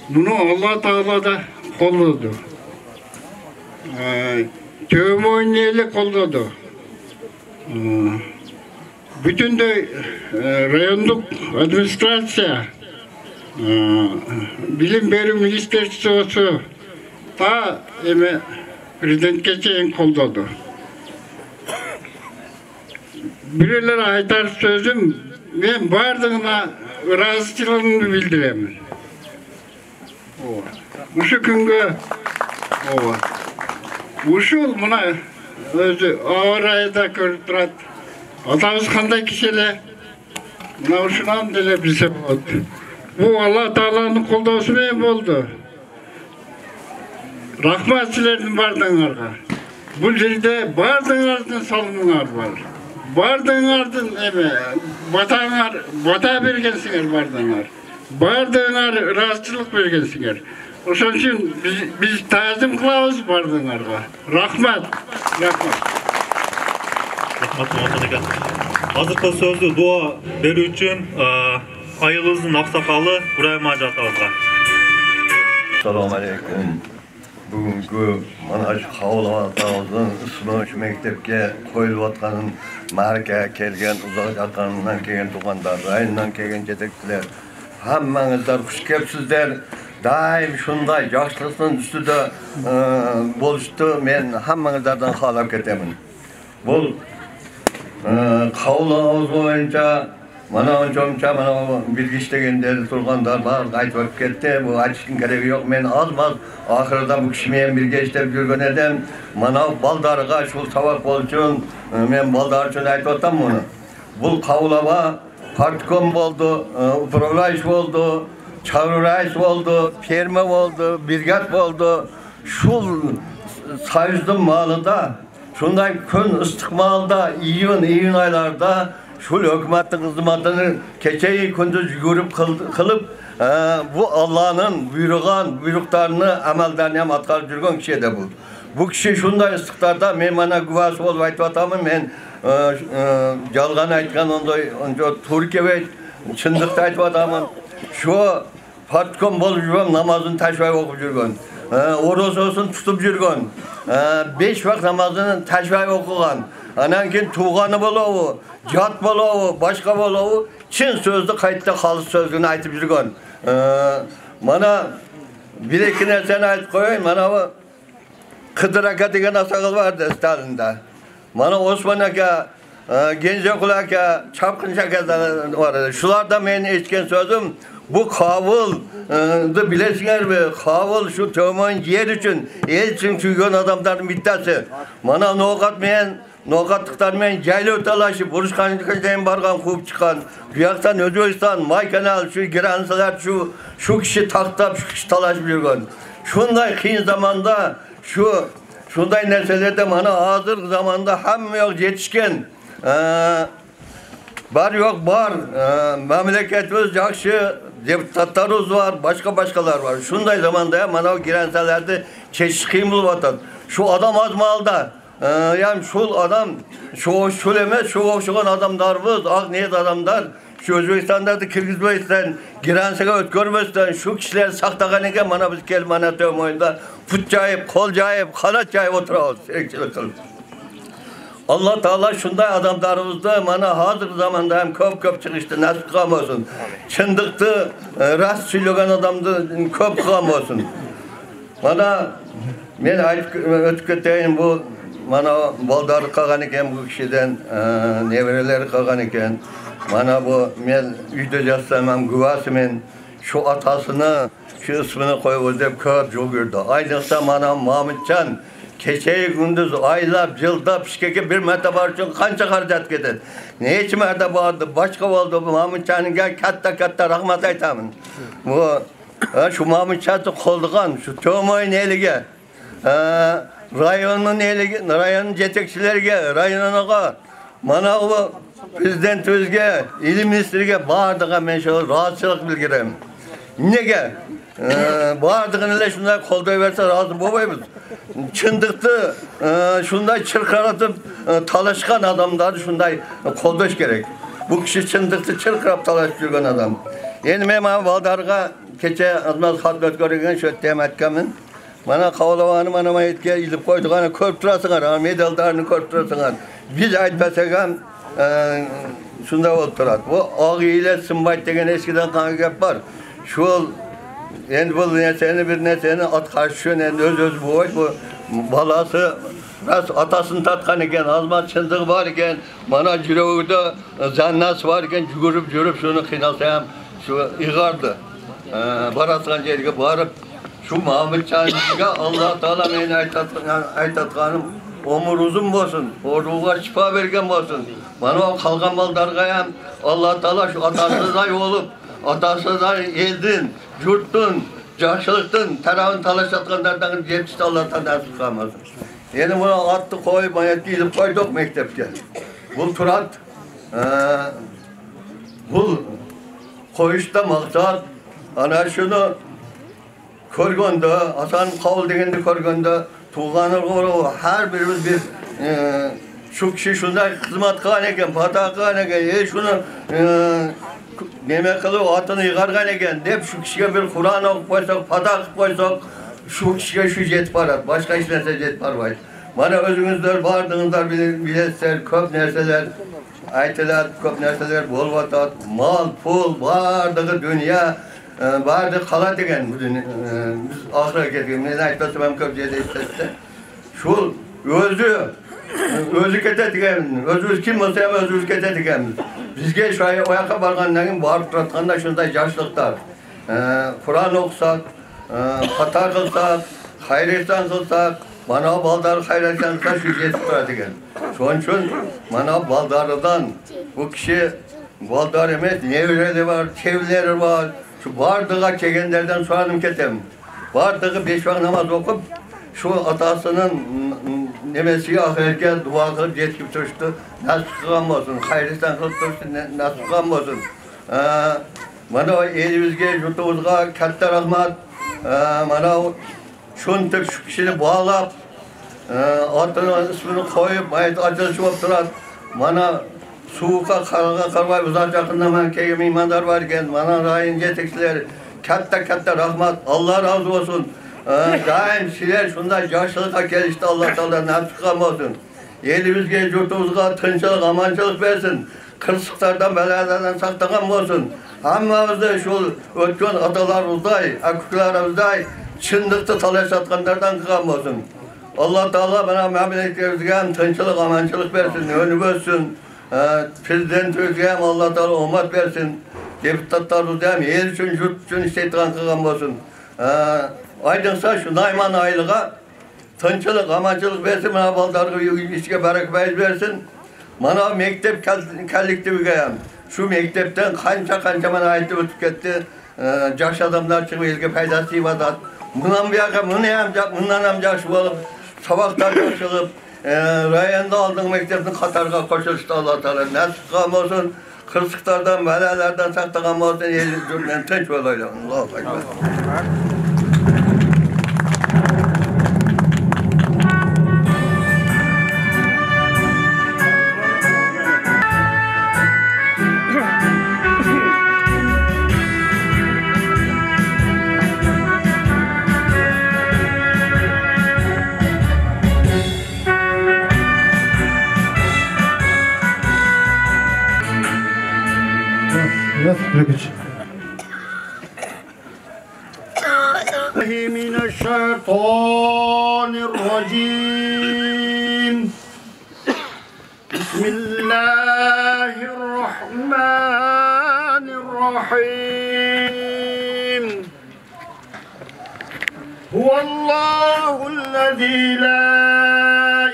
Bunu Allah Teala da kolladı. Tömoyun eli kolladı. Bütün de rayonluk administrasiya, bilim verim ministerstvosu ta prezidentke çeyin kolladı. Bireler aytar sözüm, ben bardığına razıçılığını bildiremin. Uşu küngü uşul muna özü ağır ayda körüp durat. Atamız kanday kişiyle muna uşunan dile bize oldu. Bu Allah Teala'nın koldausu men boldu. Rahmat silerden bardığınarga. Bu yerde bardığınardın salımınar var. Bardığınardın bata bergensinger bardığınar. Bardığınar razıçılık bergensinger. Oşun için biz tazim kılavuz bardığınarga. Rahmat. Azırkı sözü dua beri üçün ayılızın aksakalı Buraya Macı Atağız'a. Assalamu alaikum. Bugünkü mana şu Kabul Atağız'ın ısınış mektepke koyulup atkanın marka kelgen, uzak жатkanından kelgen tuğanlar, rayından kelgen jetekçiler, hammаңыздар хуш келипсиздер. Daim şunday yaşlısının üstüde boluştu. Men hammаңыздардан қалап кетемін. Бұл Kabul Atağız boyunca mana onçomça mana bilgiçtegender turganlar bardıq aytып ketti. Bu açışın keregi yok. Men azmaz ahırda bu kişi men birge işlep жүрген edem. Mana baldarıga şul sabak bolçun men baldar üçün aytып atam bunu. Бұл Kabul Ağa partkom boldu, upravlayiş boldu. çağrı reis oldu, ferme oldu, birgat oldu. Şul sayızdın malında, şunday kön ıstıkmalda, iyun aylarda şul hükümetin hizmetini keçeyi gündüz yürüp kılıp bu Allah'ın buyruklarını amellerini hem atkar жүрген kişi de bu. Bu kişi şunday ıslıklarda men bana güvası olup aytıp atamın, men жалған айтқан ондай Türkiye çındıkta aytıp atamın. Şu partkon болып жүрген, namazını taşvay okup жүрген, orozosun tutup жүрген, 5 vakt namazını taşvay okugan, anan keyin tuğanı bolubu, jat bolubu, başka bolubu, çin sözlü kayıtta halis sözlüğünü aytıp жүрген. Mana bir iki nerseni aytıp koyayım, mana bu Kıdır Aka degen asakıl vardı Stalin'da. Mana Osman Aka, Gencekul Aka, Çapkın Aka vardı. Şularda men etken sözüm, bu kavıldı bilesizler mi? Kavıl şu tömön yer için, el için suygan adamların bittesi. Mana noqatlıklar men jaylı ötalaşı, Buruşkanlık'a bargan kup çıkan, Buyaktan Özbekistan, Maykanal, şu giransalar, şu kişi taktap, şu kişi talaşıp yürgen. Şunday kıyın zamanda, şunday nerselerde mana hazır zamanda hem yok yetişken, var yok var, memleketimiz yakşı, deputatlarımız var, başkalar var. Şunday zamanda ya mana giransalarda çeşit kıyım bulup atan. Şu adam az malda, yani şu adam, şu emez, şu okşuğun adamlarımız, ak niyet adamlar, şu Özbekistan'da da Kırgızistan giransaga ötkörmöstön şu kişiler saktagан eken mana biz kel mana tömoyunda put jayıp, kol jayıp, kanat jayıp oturabız, serikçilik kılıp. Allah Taala şunday adamlarımızda mana hazır zamanda hem köp çıkıştı, nasip kılgam olsun. Çındıktı, rast söylegen adamdı köp kılgam olsun. Mana men ötüp keteyim bu mana baldarı kalgan eken bu kişiden, nevreleri kalgan eken. Mana bu men uyda jatsam güvasымен şu atasını, şu ismini koyup dep köp jol gördü. Aylıkta mana Mahmutcan keçeyi gündüz aylap, jıldap, pişkeke bir merte bar için kança harcat ketedi. Neçi merte bardı, başka oldu bu Mahmutcan'ın katta rahmat aytamın. Bu şu Mahmutcan'ı koldugan, şu tömoyun elige, rayonun jetekçilerge, rayonuna mana bu Prezidentimizge, ilim ministriga bardığına men şu rahatçılık bilgirim. Nege? Bardığına ile şunday kolday verse razı bolmayız. Çındıktı, şunday çırkaratıp talaşkan adamları şunday koldaş gerek. Bu kişi çındıktı çırkırap talaşıp жүрген adam. Endi men mana baldarga keche azmat xat ötkörgen şu tematkamin. Mana kavlavanı mana mayetke ilip koyduğunu körüp turasыңар, medallarını körüp turasыңар. Biz aytpasak ham şunda oturat. Bu ağ ile sımbayt degen eskiden kanı gap var. Şol endi bu bir neseni at karşı endi öz boy bu balası ras atasını tatkan eken, azmat çındığı var eken, mana yüreğinde zannas var eken, жүрüp şunu kıynasam şu igardı. Barasıgan yerge barıp şu Mahmutcan'ga Allah Taala meni aytatkanım ömür uzun bolsun, oruğa şifa bergen bolsun. Mana kalgan baldarga ham Allah Taala şu atasızday olup, atasızday eldin, yurttun, jakşılıktın, tarafın talaşatkanlardan yetişti Allah'tan nasip kalmasın. Endi bunu attı koyup, mayetki ilip koyduk mektepke. Bul turat, bul koyuşta maksat, ana şunu körgöndü, Hasan Kavul degendi körgöndü, tuğanı koru, her birimiz bir şu kişi şunday hizmet kılgan eken, fata kılgan eken, şunu neme kılıp atını yıkargan eken dep şu kişiye bir Kur'an okup koysak, fata kılıp koysak, şu kişiye şu jet parat, başka hiç nerse jet parmayız. Bana özünüzler, bardığınızlar bilesizler, köp nerseler, aytılar, köp nerseler bol vatat, mal, pul, bardığı dünya, bardığı kalat eken, biz ahire ketken, ne aytmasam hem köp jet istese. Şul özü ketetiken, özümüz kim olsa hem özümüz ketetiken. Bizge şu oyaka bargandan keyin barıp turatganda şunday yaşlıklar. Kur'an okusak, hata kılsak, hayretsan kılsak, mana baldar hayretsansa şu yetip turat eken. Şoň üçin mana baldarıdan bu kişi baldar emes, nevreleri var, çevleri var, şu bardığa kelgenlerden soranım ketem. Bardığı 5 vakit namaz okup şu atasının nemesi ahirete dua kılıp yetkip turuştu. Nasıl kılgan olsun, hayırlısan kılıp turuştu, nasıl kılgan olsun. Mana elimizge, yurtumuzga katta rahmat. Mana şuntip şu kişini bağlap, atının ismini koyup, mayet açılışı olup durat. Mana soğukka, karga, karvay uzak yakınlaman keyim imandar varken, mana rayın yetekçileri, katta rahmat, Allah razı olsun. Daim sizler şunday yaşlılığa gelişti Allah Teala nasip olsun. Elimizge, yurtumuzga tınçılık, amançılık versin. Kırsıklardan, belalardan saklagan olsun. Hammamızda şu ötken atalarımızday, akıklarımızday çındıkta talaş atkanlardan kılan olsun. Allah Teala bana memleketlerimizge tınçılık, amançılık versin, önü versin. Prezidentimize Allah Teala umut versin. Deputatlarımızda el için, yurt için işletilen kılan olsun. Aydınsa şu Nayman aylığa tınçılık, amançılık versin, bana baldargı işe bereket versin. Mana mektep kallikti gayam. Şu mektepten kanca bana ayette ötüp gitti. Yaş adamlar çıkıp elge faydası vadat. Bundan bir yakın, bundan amca şu olup, sabahlar koşulup, rayonda aldığın mektepten Katar'a koşuluştu Allah Teala. Nasip kılgan olsun, kırsıklardan, belalardan saklagan olsun, elinizden tınç olayla. Allahu Ekber. من الشيطان الرجيم بسم الله الرحمن الرحيم هو الله الذي لا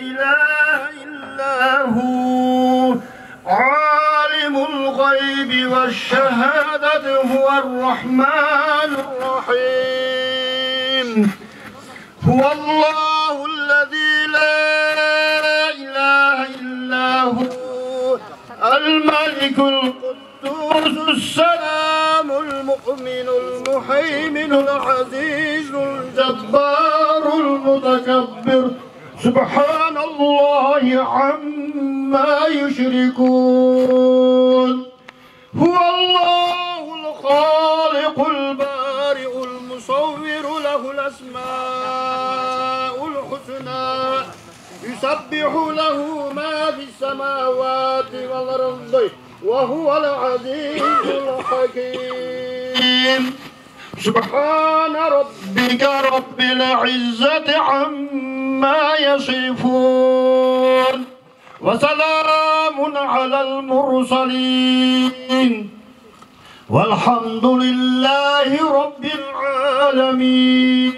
إله إلا هو عالم الغيب والشهادة هو الرحمن الرحيم هو الله الذي لا إله إلا هو الملك القدوس السلام المؤمن المهيمن العزيز الجبار المتكبر سبحان الله عما يشركون هو الله الخالق البارئ المصور له الأسماء الحسنى يسبح له ما في السماوات والأرض وهو العزيز الحكيم سبحان ربك رب العزة عما يصفون وسلام على المرسلين والحمد لله رب العالمين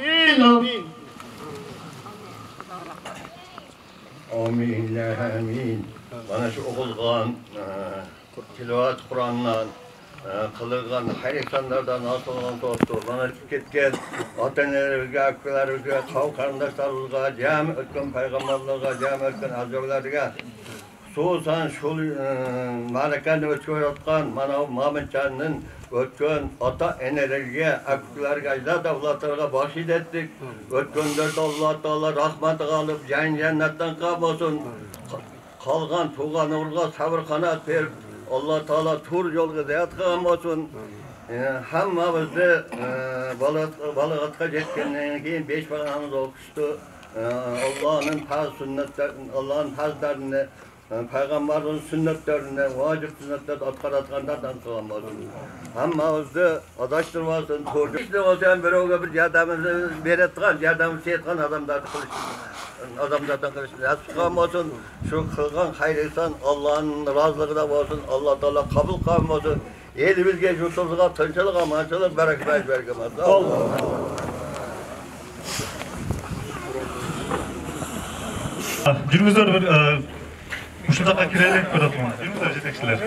Amin, amin. Bana şu okulgan, tilavat Kur'an'dan, kılırgan hayırsanlardan nasıl olan dostum, bana ketken atenelerimize, akılarımıza, kav karındaşlarımıza, cami ötken peygamberlerine, cami ötken azörlerine, soğusan şul malakani ötken yatkan, mana Mahmutcan'ın ötken ata enerjiye, akılarga, davlatlarga bahşiş ettik. Ötkönlerde Allah Teala rahmatı alıp, cennetten kalmasın. Kalgan, tuğan uğurga sabır kanat verip, Allah Teala tur yolga zeyat kalmasın. Hammamızda balıgatga jetkenden keyin 5 vakanımız okuştu. Allah'ın faz sünnetlerini, Allah'ın fazlarını, Peygamberin sünnetlerini, vacip sünnetlerini atkaratkanlardan kılamasın. Hammamızda adaştırmasın, turcu. İşte o zaman bir yardımımızı veretken, yardımımızı etken adamlardan kılıçlı. Nasip olsun, şu kılgan hayrıysan Allah'ın razılığı da olsun, Allah Teala kabul kılmasın. Elimizge, yurtumuzga tınçılık, amançılık, bereket vergemez. Allah. Жүргүздөр бир ушул жакка кирели көрөт. Жүргүздөр жетекчилер.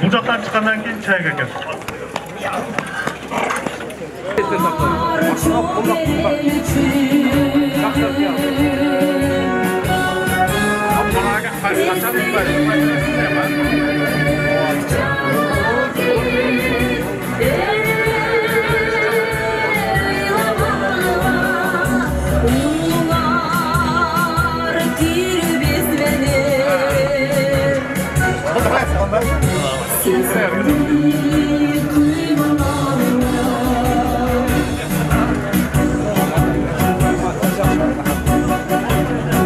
Бул жактан чыккандан кийин чайга келем.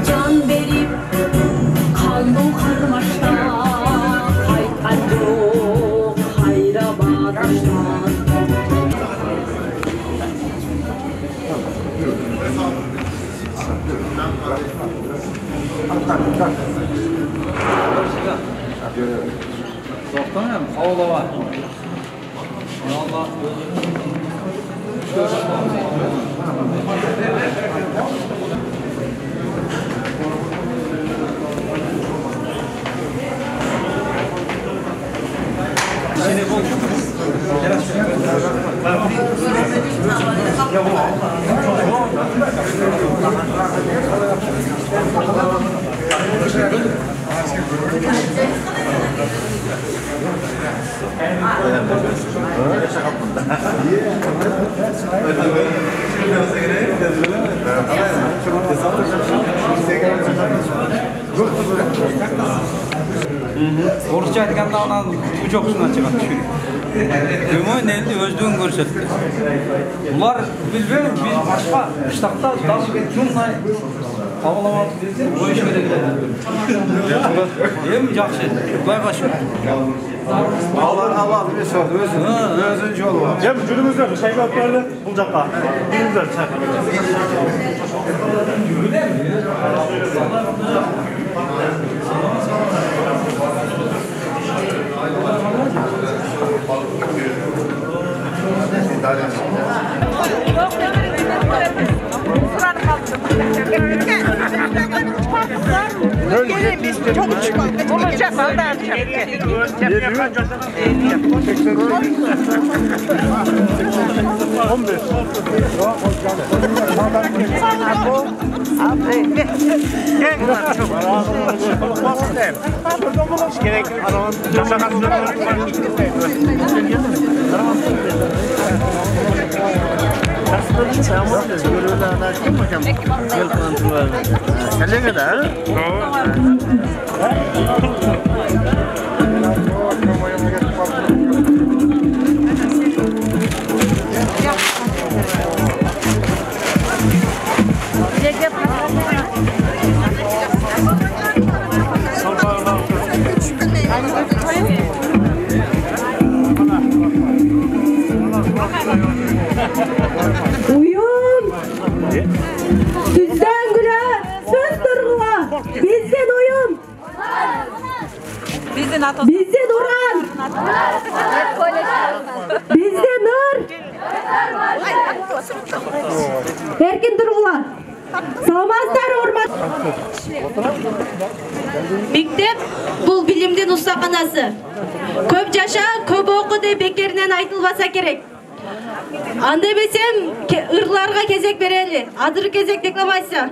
Can verip kandım karmaşta kaytan yok hayra batıştan. Doktanım, havlu var. Allah. Orusça aytganda анан учокусуна чыгат түшүрүп. Көмөйүн элди өздүгүн көрсөттү. Булар билбейм, биз башка штатта даже ушундай кабылабат десе, коюш керек. Эми жакшы. Кудайга шүкүр. Allah bir söz, özün yolu var. Cem, жүрүңүздөр, чайга алып келди, бул жакка. Жүрүңүздөр, чайга. Gelin biz çok uçuk olacağız. Aldan Uyum. Sizden güle, söz durgula. Bizden uyum. Bizden Orhan. Bizden Nur. Erkin durgula. Саламатсыздар, урмат. Мектеп бул билимдин устаканасы. Көп жаша, көп оку деп бекеринен айтылбаса керек. Анда эмесем ырларга кезек берели. Азыр кезек декламация.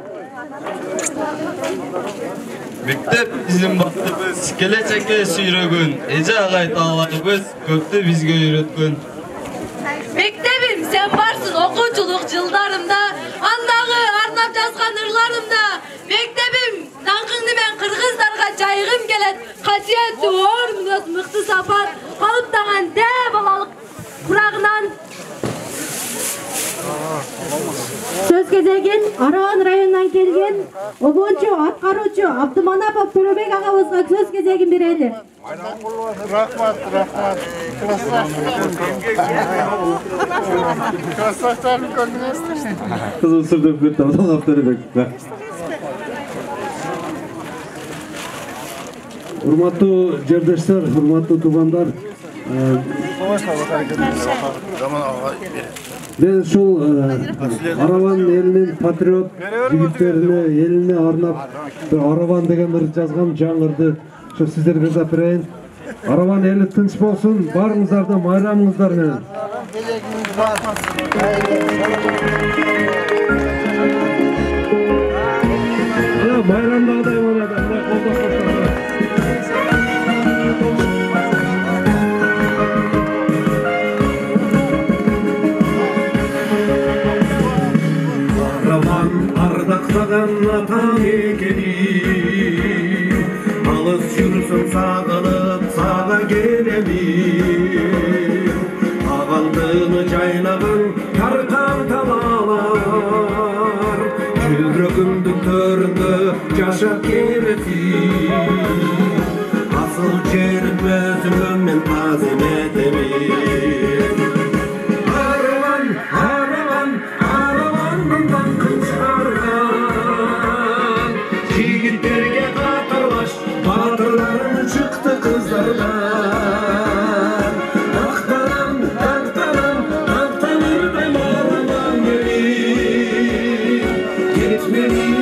Мектеп биздин бактыбыз, келечекке сүйрөгөн, эже агай таалайбыз, көптү бизге үйрөткөн. Мектебим, сен барсың окуучулук жылдарымда, андагы арнап жазган ырларымда. Мектебим, даңкыңды мен кыргыздарга жайгым келет. Касиеттүү орнуңуз мыкты сапар, калыптаган дээ балалык курагынан. Söz кезегин Араван районунан келген обончу аткаруучу Абдыманапов Төрөбек агабызга сөз кезегин берели. Рахмат. Красавчыларды көрдүңүздүр. Kızıl sürdüm kırtam, Allah Төрөбек. Урматтуу жердештер, урматтуу туугандар, мен ушул Араван элинин патриот жигиттерине, элине арнап Араван деген ыр жазгам жаңырды. Ошо сиздерге да берейин. Араван эли тынч болсун, барыңыздар да майрамыңыздар менен. Bayramdagıday mana da kolda koşarlar. Aravan ardaqlagan atam ekeni, alыс жүрсün sağılıp sağa gelemin. Ağaldığını caylagan karkan talalar, Жүрөгүмдүн төрүндө жашап келесиң. Асыл жерим өзүмө мен тазим этемин. Араван, араван, араван мындан кычкырган. Жигиттерге катарлаш, батырларым чыкты кыздардан. Мактанам, мактанам, мактанырдым араван келип. Geçmenin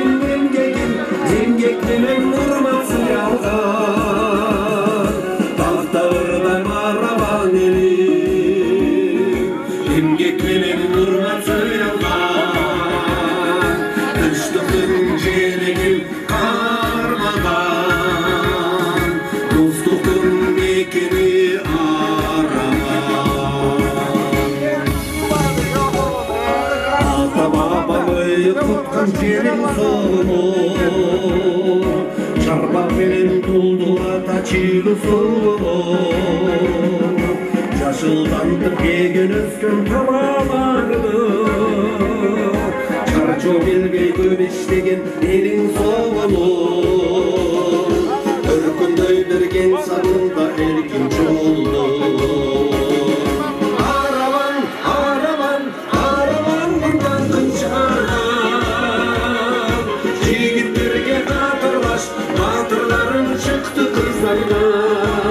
emgeklerin vurması yalgan. Dağdağırdan araban elim, emgeklerin vurması yalgan. Kışlıkın jelegim karmadan, dostlukun mekeni araman. Ata babamı tutkan jelim sonu, Çarpaq menen tulduğa taçılı solu. Yaşıldandıp kegen öskön tamalardı. Çarço bilgey köp işlegen elin soğulu. Örkünдөй gen sarında erkin çoldu. Aravan, aravan, aravan bundan kınçardan. Jigitterge katırlaş, batırların çıktı kızlardan.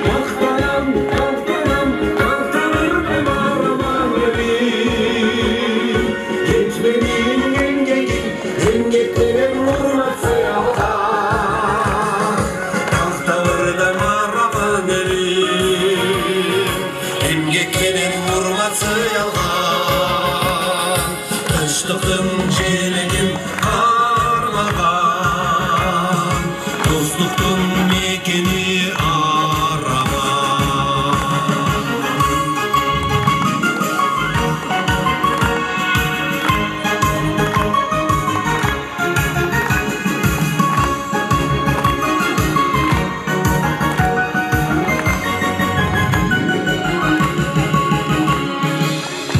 Maqtanam, maqtanam, maqtanırdım aravan elim. Geçmenin engegin, engeklerin vurması yalgan. Maqtanırdım aravan elim. Engeklerin vurması yalgan. Kışlıkın jelegim karmagan. Dostluktun mekeni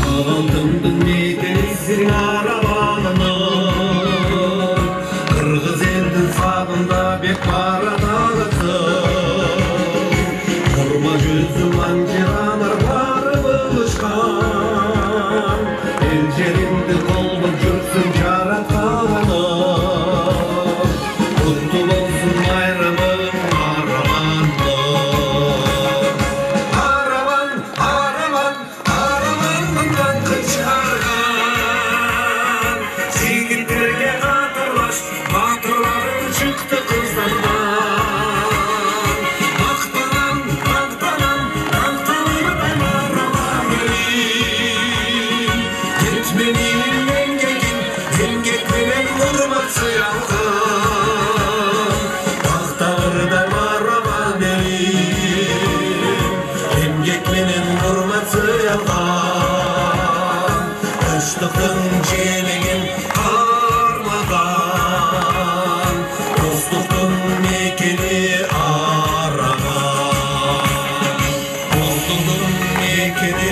Ağaldımdın mekenizin arabanını. Kırgız elдің sağında bek baradağısın. Kurma жүзüm anjiranar bары buluşkan. El jerimdi koldup жүрсün жаратканым. Kutlu olsun bayramım aravanlı. Aravan, aravan, aravan bundan kıçargan. Jigitterge katırlaş, batırların çıktı kızlardan. Maqtanam, maqtanam, maqtanırdım aravan elim. Geçmenin engegin, engeklerin vurması yalgan. Dağdağırdım aravan elim, emgeklerin vurması yalgan. Kışlıkın jelegin karmadan, dostluktun mekeni araman. Dostluktun mekeni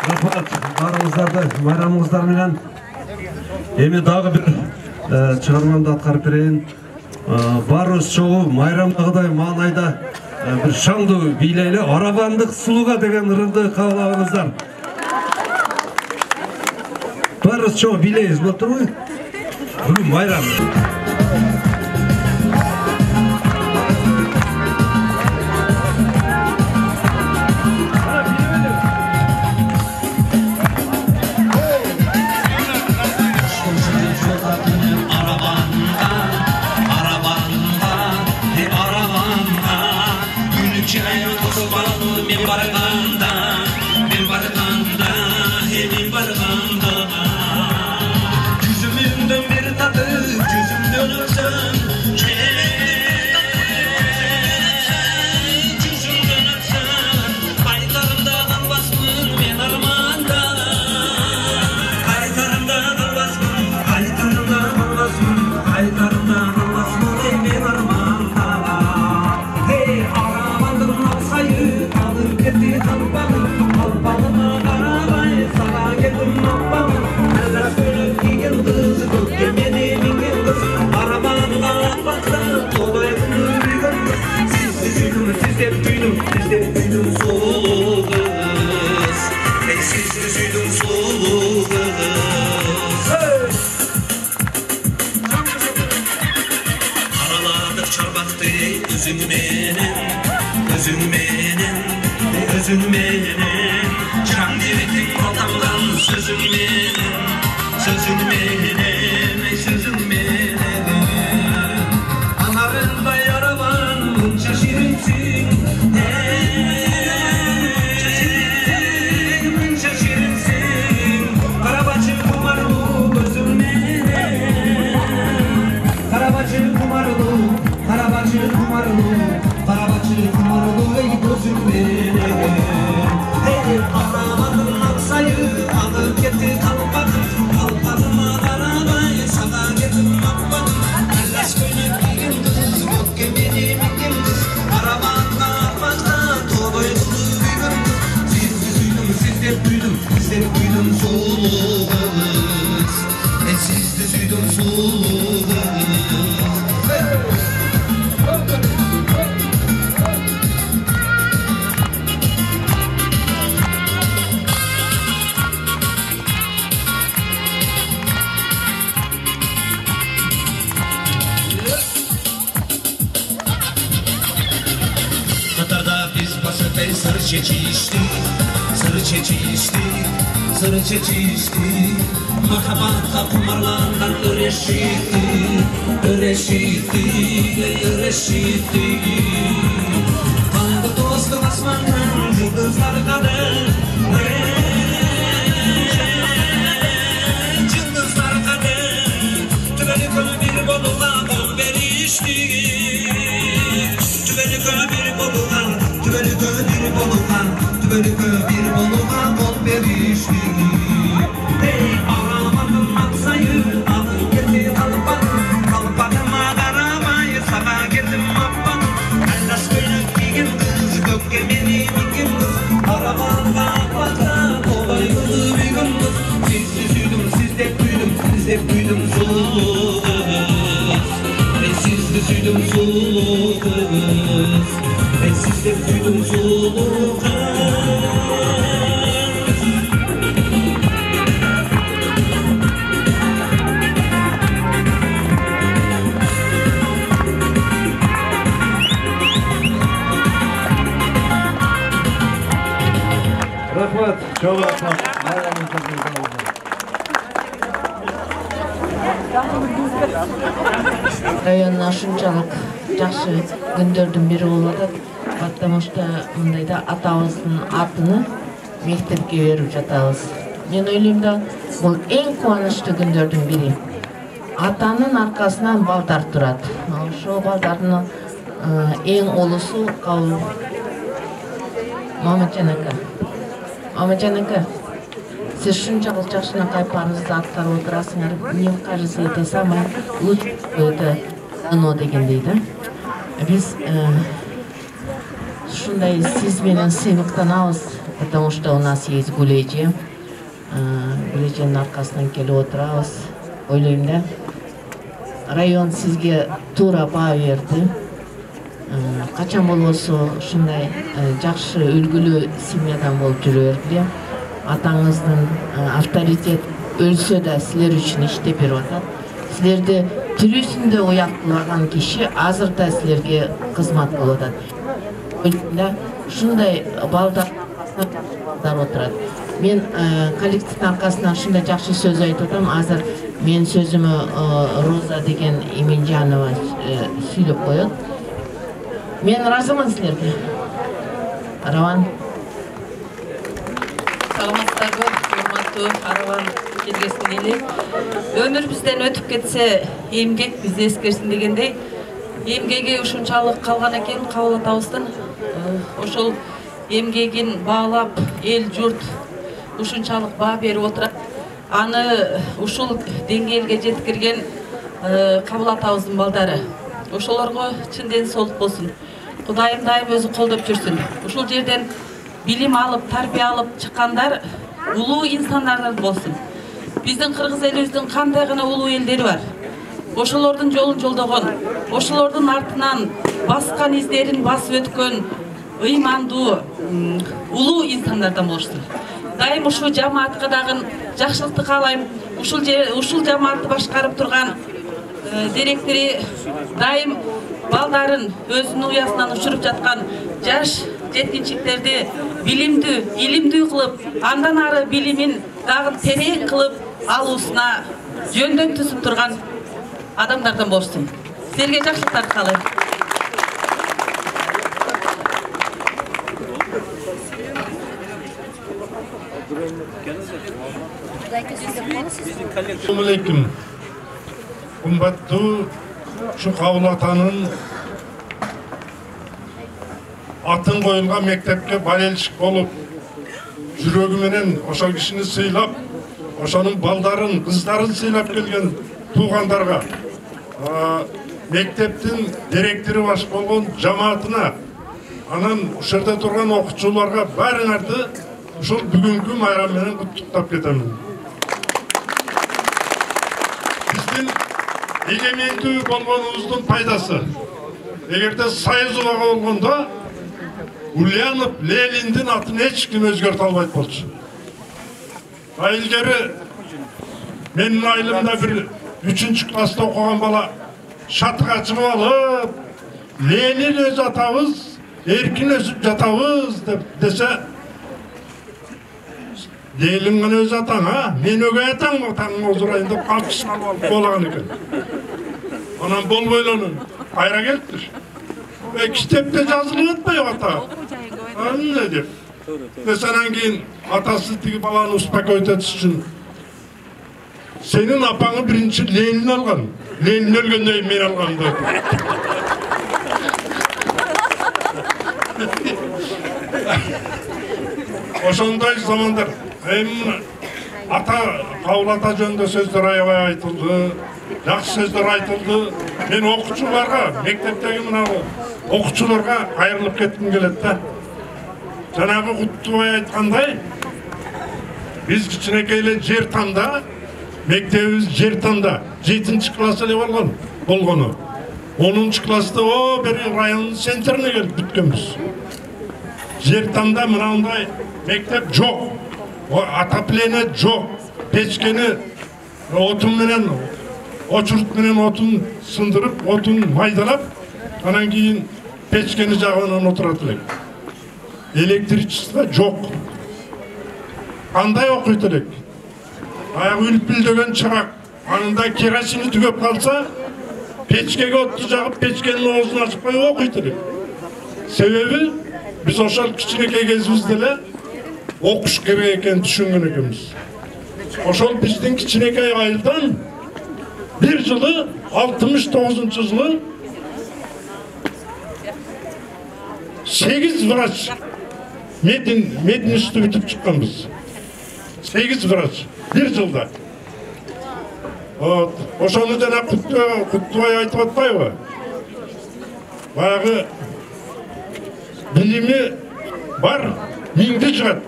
Рахмат, барыңыздарды майрамыңыздар менен. Эми дагы бир чыгармамды аткарып берейин. Барыбыз чогуу майрамдагыдай маанайда бир шаңдуу бийлейли, Аравандык сулууга деген ырымды кабыл алыңыздар. Барыбыз чогуу бийлейбиз, болуп турбайбы? Бүгүн майрам. özün menen can diritin atamdan sözün menen anarında yaralan munca şirinsin Karabacı kumarlı gözün menen Karabacı kumarlı ey gözün menen Ağlamadın aksayı alıp gitti kalpadın arabayı sana getim atmadın Ellas köynek digin kız gökke benim ikim kız arabanda atmakta tobaylı bir kız Sizi duydum sizde duydum soluğunuz Sizde duydum soluğunuz Sarı çeçişti Marhabatta kumarlandan öreşitti Kandı dostum asmandan yıldızlar kadar Yıldızlar kadar Tübeli kölü bir boluğa bol verişti Tübeli kölü bir boluğa bol verişti Hey ağlamadım aksayı alın getir kalpadıma karabayı sana getim appadım Ellas köynek digin kız gökke benim ikim kız arabanda atmakta kolaylı bir gün kız Sizde duydum soluğunuz Sizde duydum soluğunuz Sizde duydum soluğunuz Rahmat. Çok rahmat. Rayонна ушунчалык жакшы күндөрдүн бири болуп атат. Потому что мындайда атабыздын атыны мектепке берип жатабыз. Мен ойлойм да бул эң кубанычтуу күндөрдүн бири. Атанын аркасынан балдар турат. Ошол балдардын эң улусу кабыл Мамаджан ака, сиз ушунчалык жакшынакай парызды аткарып отурасыңар. Мне кажется, это самое лучшее, это дано дегендей да. Биз ушундай сиз менен сыйлыктанабыз, потому что у нас есть Гулеже. Гулеженин аркасынан келип отурабыз. Ойлойм да, район сизге туура баа берди. Качан болбосо ушундай жакшы үлгүлүү семьядан болуп жүрө бергиле. Атаңыздын авторитет өлсө да силер үчүн иштеп берип атат. Силерди тирүүсүндө уяктырган киши азыр да силерге кызмат кылып атат. Ушундай балдар отурат. Мен коллективдин аркасынан ушундай жакшы сөз айтып атам. Азыр мен сөзүмө Роза деген Иминжанова сүйлөп коет. Мен разымын силерге. Араван. Саламатсыздарбы, урматтуу Араван келгесин эли. Өмүр бизден өтүп кетсе, эмгек бизди эскерсин дегендей, эмгеги ушунчалык калган экен кабыл атабыздын. Ошол эмгегин баалап, эл журт ушунчалык баа берип отурат. Аны ушул деңгээлге жеткирген кабыл атабыздын балдары. Ошолорго чын ден соолук болсун. Кудайым дайым өзү колдоп жүрсүн. Ушул жерден билим алып, тарбия алып чыккандар улуу инсандар болсун. Биздин кыргыз элибиздин кандай гана улуу элдери бар. Ошолордун жолун жолдогон, ошолордун артынан баскан издерин басып өткөн ыймандуу улуу инсандардан болушсун. Дайым ушул жамаатка дагы жакшылыкты каалайм. Ушул жамаатты башкарып турган директори дайым балдарын өзүнүн уясынан учуруп жаткан жаш жеткинчектерди билимдүү, илимдүү кылып, андан ары билимин дагы терең кылып алуусуна жөндөм түзүп турган адамдардан болсун. Силерге жакшылыктарды каалайм. Assalamualaikum. Кымбаттуу şu Кабыл атанын атын коюлган мектепке балелчик болуп, жүрөгү менен ошол кишини сыйлап, ошонун балдарын, кыздарын сыйлап келген туугандарга, мектептин директору баш болгон жамаатына, анан ушул жерде турган окуучуларга баарыңарды ушул бүгүнкү майрам менен куттуктап кетемин. Биздин эгемендүү болгонубуздун пайдасы. Эгерде Союз убагы болгондо Ульянов, Лениндин атын эч ким өзгөртө албайт болчу. Илгери менин айылымда бир 3-чү класста окуган бала шатыга чыгып алып, Ленин өз атабыз, эркин өсүп жатабыз деп десе, Ленин өз атаң, мен өгөй атаң, атаң озурайын деп калкышын алып болаган экен. Анан болбойлонун кайра келиптир. Китепте жазылып атпайбы ата? Эмне деп. Анан кийин атасы тиги баланы успокойтетиш үчүн сенин апаңы биринчи Ленин алган. Ленин өлгөндөн кийин мен алгам деп. Ошондой замандар. Ата Кабыл ата жөнүндө сөздөр аябай айтылды. Жакшы сөздөр айтылды. Мен окуучуларга, мектептеги мына окуучуларга кайрылып кетким келет да. Жанагы Куттубай айткандай, биз кичинекей эле жер танда, мектебибиз жер танда, 7-чи класс эле болгону. 10-чу класста бери райондун центрине келип бүткөнбүз. Жер танда мынандай мектеп жок. Отопление жок. Печкени отун менен, очурт менен отун сындырып, отун майдалап, анан кийин печкени жагынан отурат элек. Электричество жок. Кандай окуйт элек? Аяк үлпүлдөгөн чырак, анында керосини түгөп калса, печкеге отту жагып, печкенин оозун ачып коюп окуйт элек. Себеби биз ошол кичинекей кезибизде эле окуш керек экенин түшүнгөн экенбиз. Ошол биздин кичинекей айылдан bir жылы 69-жылы 8 врач мединститутты бүтүп чыкканбыз. 8 врач bir жылда. Ошону жана Куттубай айтып атпайбы? Баягы билими бар, миңди жыгат.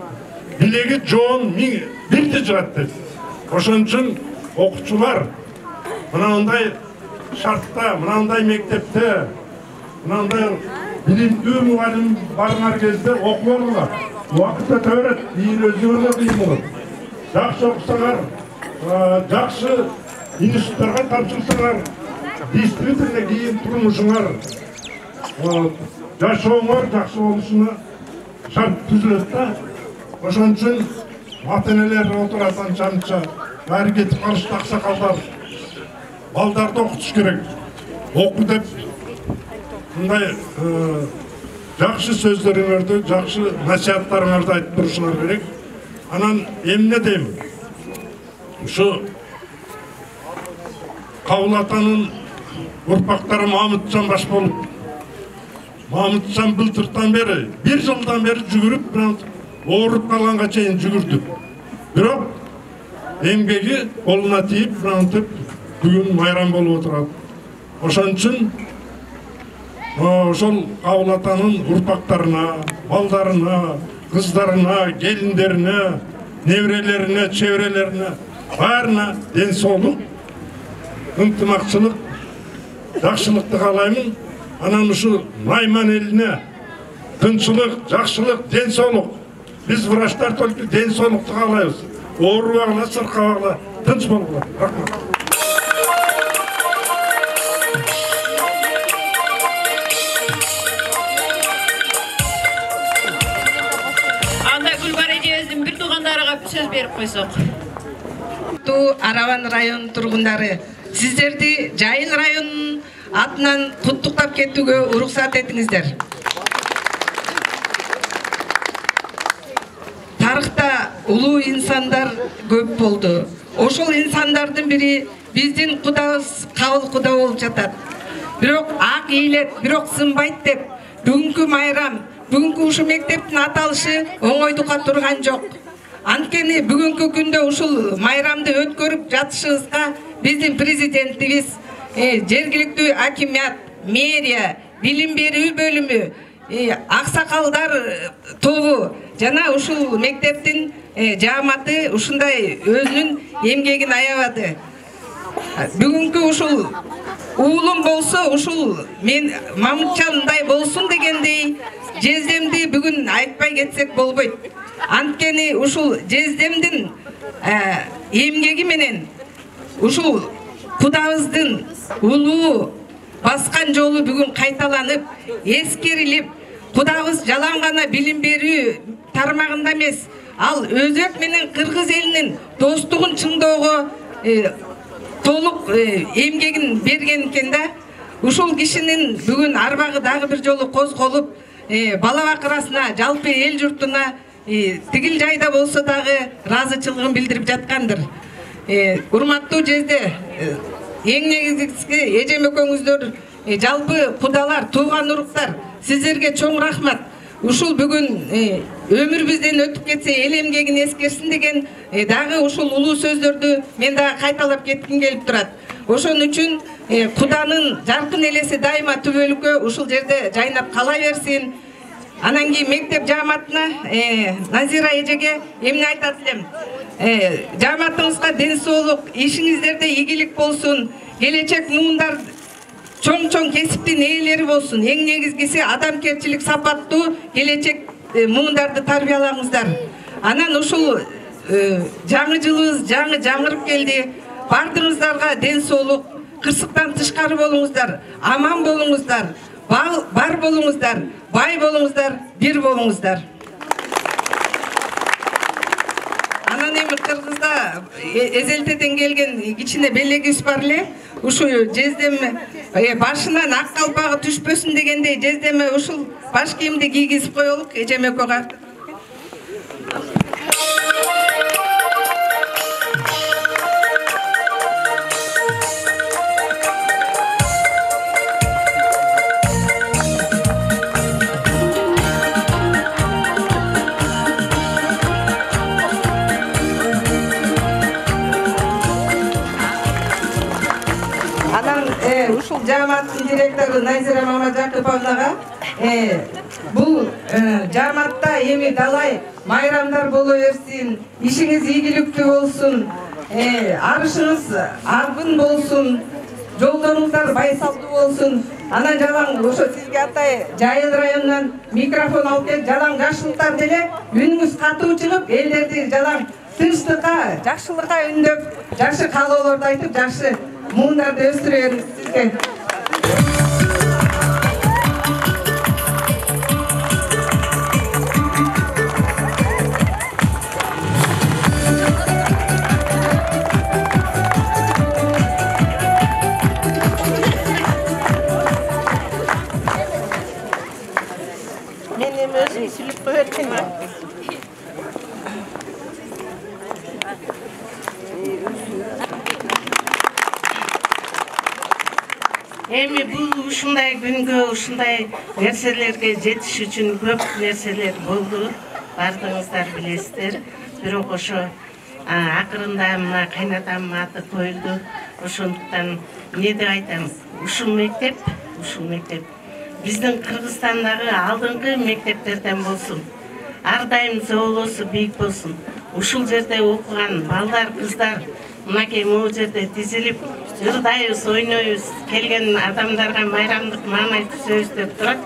Билеги жоон бирди жыгат деп. Ошон үчүн окуучулар мынандай шартта, мынандай мектепте, мынандай билимдүү мугалим барган кезде окуп алыңар. Убакыт өтө берет, кийин өзүңөргө кыйын болот. Жакшы окусаңар, жакшы институттарга тапшырсаңар, действительно кийин турмушуңар, жашооңор жакшы болушуна шарт түзүлөт да. Ошон үчүн ата-энелер отурат анча-мынча, баары кетип калышты аксакалдар. Балдарды окутуш керек. Оку деп мындай жакшы сөздөрүңөрдү, жакшы насихаттарыңарды айтып турушуңар керек. Анан эмне дейм? Ушу Кабыл атанын урпактары Мамытжан баш болуп, Мамытжан былтыртан бери, 1 жылдан бери жүгүрүп, ооруп калганга чейин жүгүрдү. Бирок эмгеги колуна тийип, бүгүн майрам болуп отурат. Ошон үчүн ошол Кабыл атанын урпактарына, балдарына, кыздарына, келиндерине, неберелерине, чеберелерине баарына ден соолук, ынтымакчылык, жакшылыкты каалаймын. Анан ушу Найман элине тынчылык, жакшылык, ден соолук. Биз врачтар только ден соолукту каалайбыз. Оорубагыла, сыркабагыла, тынч болгула. Рахмат. берип койсок. Араван район тургундары, сиздерди Жайыл районунун атынан куттуктап кетүүгө уруксат этиңиздер. Тарыхта улуу инсандар көп болду. Ошол инсандардын бири биздин Кудабыз Кабыл Куда болуп жатат. Бирок ак ийилет, бирок сынбайт деп бүгүнкү майрам, бүгүнкү ушу мектептин аталышы оңойдукка турган жок. Анткени бүгүнкү күндө ушул майрамды өткөрүп жатышыбызга биздин президентибиз, жергиликтүү акимият, мэрия, билим берүү бөлүмү, аксакалдар тобу жана ушул мектептин жааматы ушундай өзүнүн эмгегин аябады. Бүгүнкү ушул уулум болсо, ушул мен Мамытжандай болсун дегендей жездемди бүгүн айтпай кетсек болбойт. Анткени ушул жездемдин эмгеги менен ушул Кудабыздын улуу баскан жолу бүгүн кайталанып, эскерилип, Кудабыз жалаң гана билим берүү тармагында эмес, ал Өзбек менен Кыргыз элинин достугун чыңдоого толук эмгегин берген экен да. Ушул кишинин бүгүн арбагы дагы бир жолу козголуп, бала бакырасына, жалпы эл журтуна тигил жайда болсо дагы ыраазычылыгын билдирип жаткандыр. Урматтуу жезде, эң негизгиси эжем экөөңүздөр, жалпы кудалар, тууган уруктар, сиздерге чоң рахмат. Ушул бүгүн өмүр бизден өтүп кетсе эл эмгегин эскерсин деген дагы ушул улуу сөздөрдү мен дагы кайталап кетким келип турат. Ошон үчүн Куданын жаркын элеси дайыма түбөлүккө ушул жерде жайнап кала берсин. Анан кийин мектеп жааматына, Назира эжеге эмне айтат элем? Жааматыңызга ден соолук, ишиңиздерде ийгилик болсун, келечек муундар чоң кесиптин ээлери болсун. Эң негизгиси адамгерчилик сапаттуу келечек муундарды тарбиялаңыздар. Анан ушул жаңы жылыбыз жаңырып келди. Бардырыңыздарга ден соолук, кырсыктан тышкары болуңуздар, аман болуңуздар, бар болуңуздар, бай болуңуздар, бир болуңуздар. Анан эми Кыргызда Эзелтеден келген кичине белегибиз бар эле. Ушу жездем башынан ак калпагы түшпөсүн дегендей жездеме ушул баш кийимди кийгизип коелук эжем экөөгө. Ушул жааматтын директору Назира Мамажакыповнага бул жааматта эми далай майрамдар боло берсин, ишиңиз ийгиликтүү болсун, арышыңыз аргын болсун, жолдоруңуздар байсалдуу болсун. Анан жалаң ошо сизге атай Жайыл районунан микрофон алып келип, жалаң жакшылыктар деле үнүңүз катуу чыгып, элдерди жалаң тынчтыкка, жакшылыкка үндөп, жакшы каалоолорду айтып, жакшы муундарды өстүрөбүз сизге. Мен өзүм сүйлөп коётмун. Эми бул ушундай күнгө, ушундай нерселерге жетиш үчүн көп нерселер болду. Бардыңыздар билесиздер. Бирок ошо акырында мына кайнатамдын аты коюлду. Ошондуктан эмне деп айтам? Ушул мектеп биздин Кыргызстандагы алдыңкы мектептерден болсун. Ар дайым зоолосу бийик болсун. Ушул жерде окуган балдар, кыздар мынакей могу жерде тизилип, ырдайбыз, ойнойбуз, келген адамдарга майрамдык маанай түзөбүз деп турат.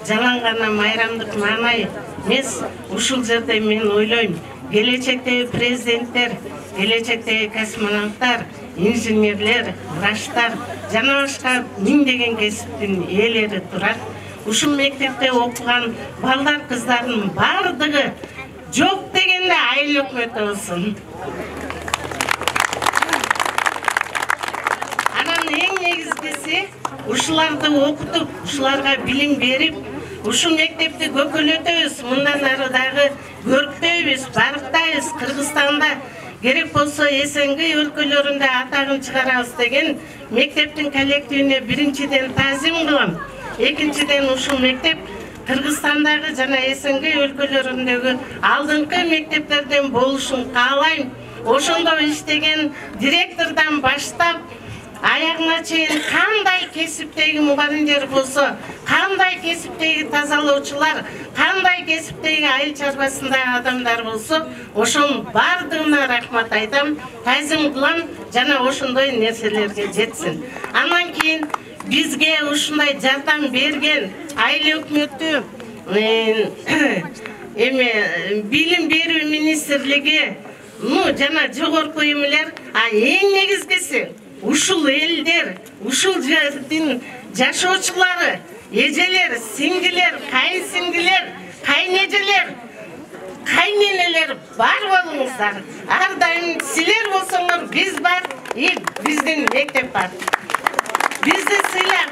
Жалаң гана майрамдык маанай эмес, ушул жерде мен ойлойм, келечектеги президенттер, келечектеги космонавттар, инженерлер, врачтар, жана башка миңдеген кесиптин ээлери турат. Ушул мектепте окуган балдар, кыздардын бардыгы жок деген дегенде айыл өкмөтү болсун. Анан эң негизгиси ушуларды окутуп, ушуларга билим берип, ушул мектепти көкөлөтөбүз, мындан ары дагы көрктөйбүз, барктайбыз. Кыргызстанда керек болсо СНГ өлкөлөрүндө атагын чыгарабыз деген мектептин коллективине биринчиден таазим кылам. Экинчиден ушул мектеп Кыргызстандагы жана СНГ өлкөлөрүндөгү алдыңкы мектептерден болушун каалайм. Ошондо иштеген директордон баштап аягына чейин кандай кесиптеги мугалимдер болсо, кандай кесиптеги тазалоочулар, кандай кесиптеги айыл чарбасындагы адамдар болсо, ошонун бардыгына рахмат айтам, таазим кылам жана ошондой нерселерге жетсин. Андан кийин бизге ушундай жардам берген айыл өкмөтү, билим берүү министрлиги, жана жогорку эмелер, эң негизгиси ушул элдер, ушул жердин жашоочулары, эжелер, сиңдилер, кайынсиңдилер, кайнэжелер, кайненелер бар болуңуздар. Ар дайым силер болсоңор биз бар, биздин мектеп бар. Бизди сыйлап,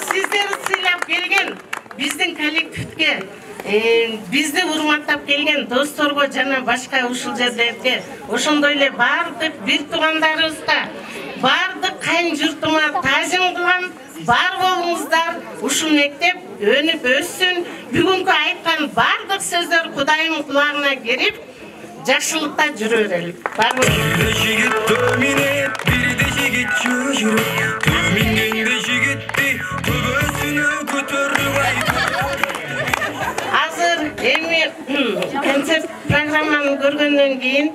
сиздерди сыйлап келген биздин коллективге, бизди урматтап келген досторго жана башка ушул жерлерге, ошондой эле бардык бир туугандарыбызга, бардык кайын журтума таазим кылам. Бар болуңуздар, ушул мектеп өнүп өссүн. Бүгүнкү айткан бардык сөздөр Кудайдын кулагына кирип, жакшылыкта жүрө берели. Бар болуңуздар. Азыр эми концерт программаны көргөндөн кийин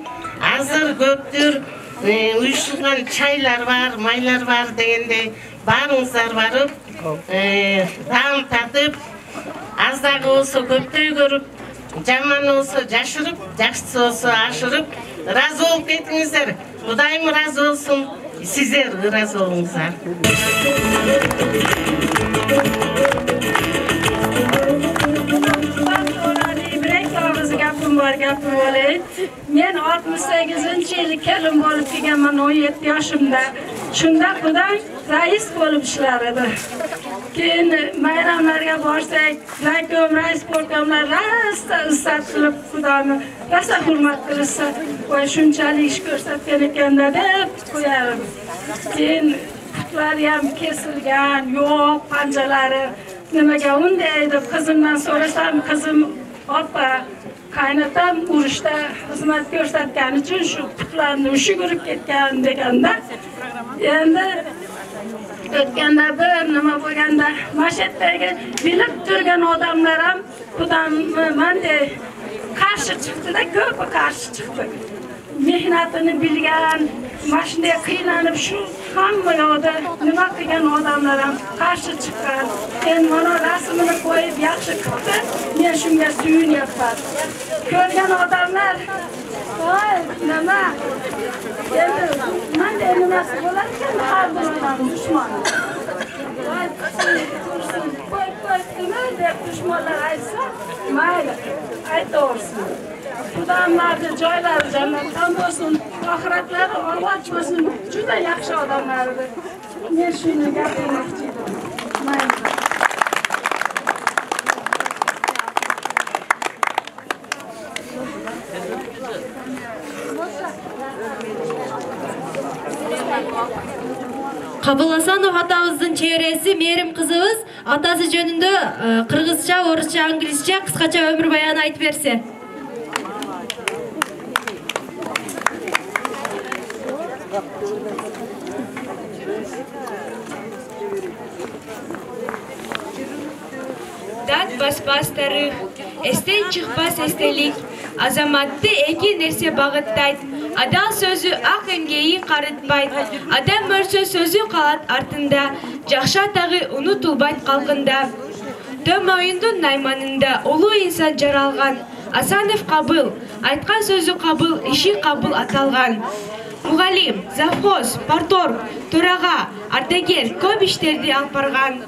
азыр көптүр уюштурган чайлар бар, майлар бар дегендей баарыңыздар барып, таам татып, аз дагы болсо көптөй көрүп, жаманы болсо жашырып, жакшысы болсо ашырып, ыраазы болуп кетиңиздер. Кудайым ыраазы болсун, сиздер ыраазы болуңуздар. Gapim olayım. Men 68-yil kelin bo'lib kelganman 17 yoshimda. Shunda Xudoy rais bo'lib ishlar edi. Keyin bayramlarga borsak, laykom rais bo'lganlar rasta istatilib Xudoyni rosa hurmat qilsa, voy shunchalik ish ko'rsatgan ekan-da deb qo'yardim. Keyin putlari ham kesilgan, yo'q panjalari. Nimaga unday deb qizimdan so'rasam, qizim opa qaynatam urushda xizmat ko'rsatgani uchun shu putlarni ushigurib ketgan deganda, endi o'tganda bir nima bo'lganda mashatdagi bilib turgan odamlar ham Xudomanday qarshi chiqdi-da, ko'pi qarshi chiqdi. Mehnatini bilgan, mana shunday qiynalib shu hamma yoqda nima qilgan odamlar ham qarshi chiqqan. Endi mana rasmini qo'yib yaxshi qildi, men shunga suyunyapman. Ko'rgan odamlar, voy nima? Endi menda nimasi bo'lar ekan har bir odam dushman. Voy tursin, qo'y nima deb dushmanlar aytsa, mayli, aytaversin. Xudolarni joylari jannatdan bo'lsin, oxiratlari obod bo'lsin. Juda yaxshi odamlar edi. Men shuni gapirmoqchi edim. Кабыл Асанов атабыздын чебереси Мерим кызыбыз атасы жөнүндө кыргызча, орусча, англисче кыскача өмүр баяны айтып берсе. Дат баспас тарых, эстен чыкпас эстелик, азаматты эки нерсе багыттайт, адал сөзү ак эмгеги карытпайт, адам өлсө сөзү калат артында, жакшы атагы унутулбайт калкында. Төм оюндун найманында улуу инсан жаралган, Асанов кабыл, айткан сөзү кабыл, иши кабыл аталган. Мугалим, завхоз, парторг, төрага, ардагер көп иштерди алып барган.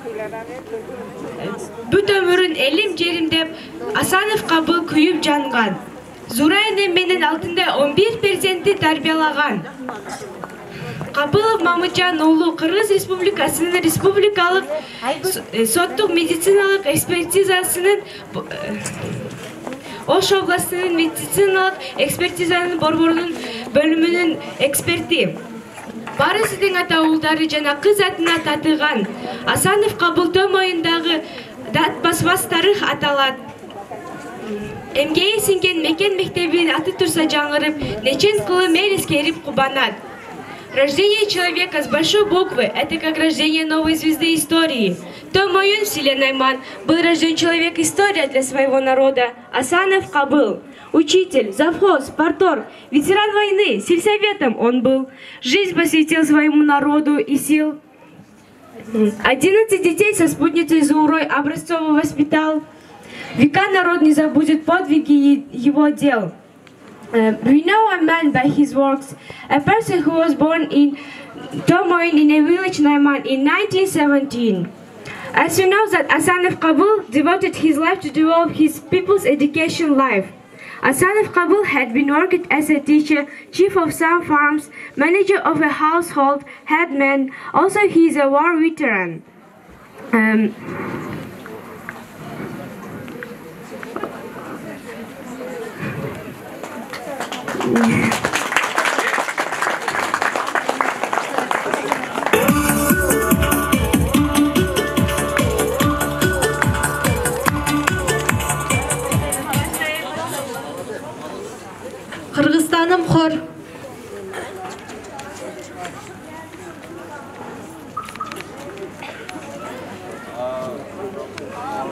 Бүт өмүрүн элим жерим деп Асанов кабыл күйүп жанган. Зурайын эмменин алтында 11% тарбиялаган. Капылов Мамытжан уулу Кыргыз Республикасынын республикалык соттук медициналык экспертизасынын Ош областынын медициналык экспертизанын борборунун бөлүмүнүн эксперти. Барысынын ата уулдары жана кыз атына татыган Асанов Кабыл Төмөйүндагы дат басмастары аталат. Эмгеги сиңген мекен мектебинин аты турса жаңырып, нечен кылы мел эскерип кубанат. Рождение человека с большой буквы – это как рождение новой звезды истории. Төмөйүн Селенайман был рожден человек история для своего народа. Асанов Кабыл. Учитель, завхоз, партор, ветеран войны, сельсоветом он был. Жизнь посвятил своему народу и сил. 11 детей со спутницей Заурой образцово воспитал. Века народ не забудет подвиги его дел. We know a man by his works, a person who was born in Төмөйүн in a village Naiman in 1917. As you know that Асанов Кабыл devoted his life to develop his people's education life. Асанов Кабыл had been working as a teacher, chief of some farms, manager of a household, headman. Also, he is a war veteran. Kırgızstanım xor.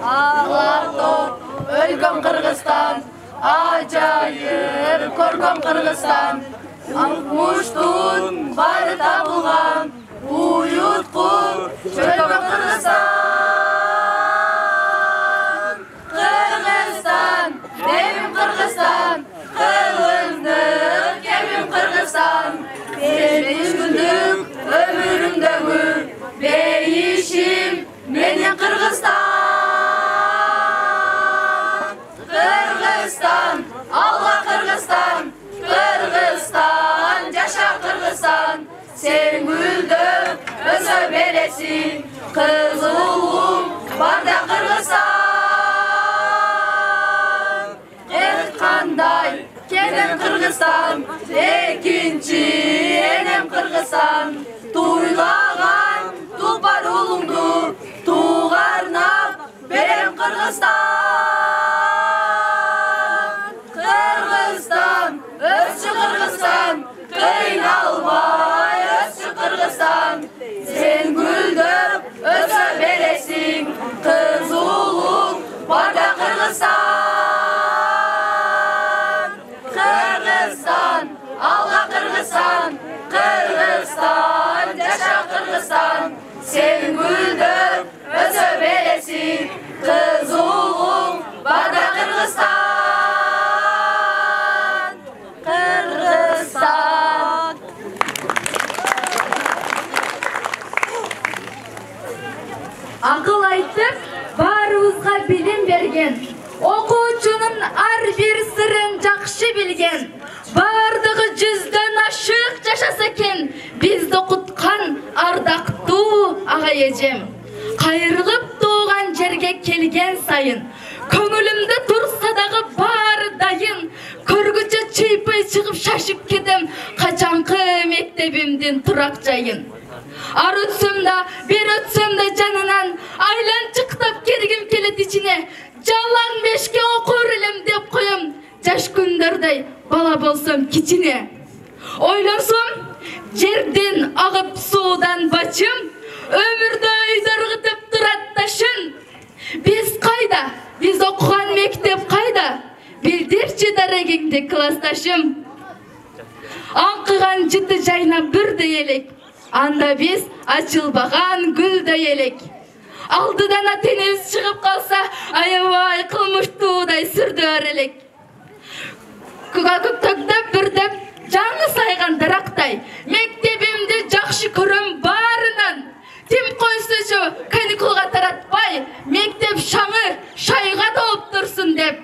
Ağlato, ölgüm Kırgızstan, acayip korkum Kırgızstan. Akmuştun, bari tabılgan, uyutku, çölgüm Kırgızstan. Kırgızstan, devim Kırgızstan, kılındık kemim Kırgızstan. Benim gündük ömrümdeki değişim benim Kırgızstan. Kırgızstan, Allah Kırgızstan, Kırgızstan, yaşa Kırgızstan. Sen güldük, özü beresin, kızılım var da Kırgızstan. Erkanday, kedim Kırgızstan, ekinci enem Kırgızstan. Tuylagan, tulpar ulumdu, tuğarnap, berem Kırgızstan. Kırgızstan, özçü Kırgızstan, kıynalmay özçü Kırgızstan. Sen güldüp, özü beresin, kızılım var da Kırgızstan. Kırgızstan, Allah Kırgızstan, Kırgızstan, yaşa Kırgızstan. Sen güldüp, özü beresin, kızılım var da Kırgızstan. Kırgızstan. Akıl aytıp, barımızga bilim bergen. Okuuchunun ar bir sırrın жақшы bilgen. Бардығы жүзден ашық жашаса екен, бізді құтқан ардақтуу аға ежем. Қайырылып туған жерге келген сайын, көңілімді тұрса дағы бары дайын. Көргічі чыйпай шығып шашып кедім, қачанқы мектебімден тұрақ жайын. Ар өтсем да, бер өтсем да жанынан, айлан чықтап келгім келет içine. Жалаң бешке оқыр елем деп қойым, жаш күндердей бала болсам кичине. Ойлансам, жерден ағып судан бачым, өмірді өйдіргітіп тұрат ташын. Біз қайда, біз оқыған мектеп қайда, білдерші дәрегеңде класташым. Аңқыған жіті жайна бірді елек, анда біз açılбаған гүлді елек. Алдыдан атенеміз шығып қалса, аябай қылмыштудай сүрді өрелек. Көктөкті бірдіп, жаңы сайған дарақтай, мектебімді жақшы көрім барынан. Тем қойсышы каникулға таратпай, мектеп шаңы шайға толып тұрсын деп.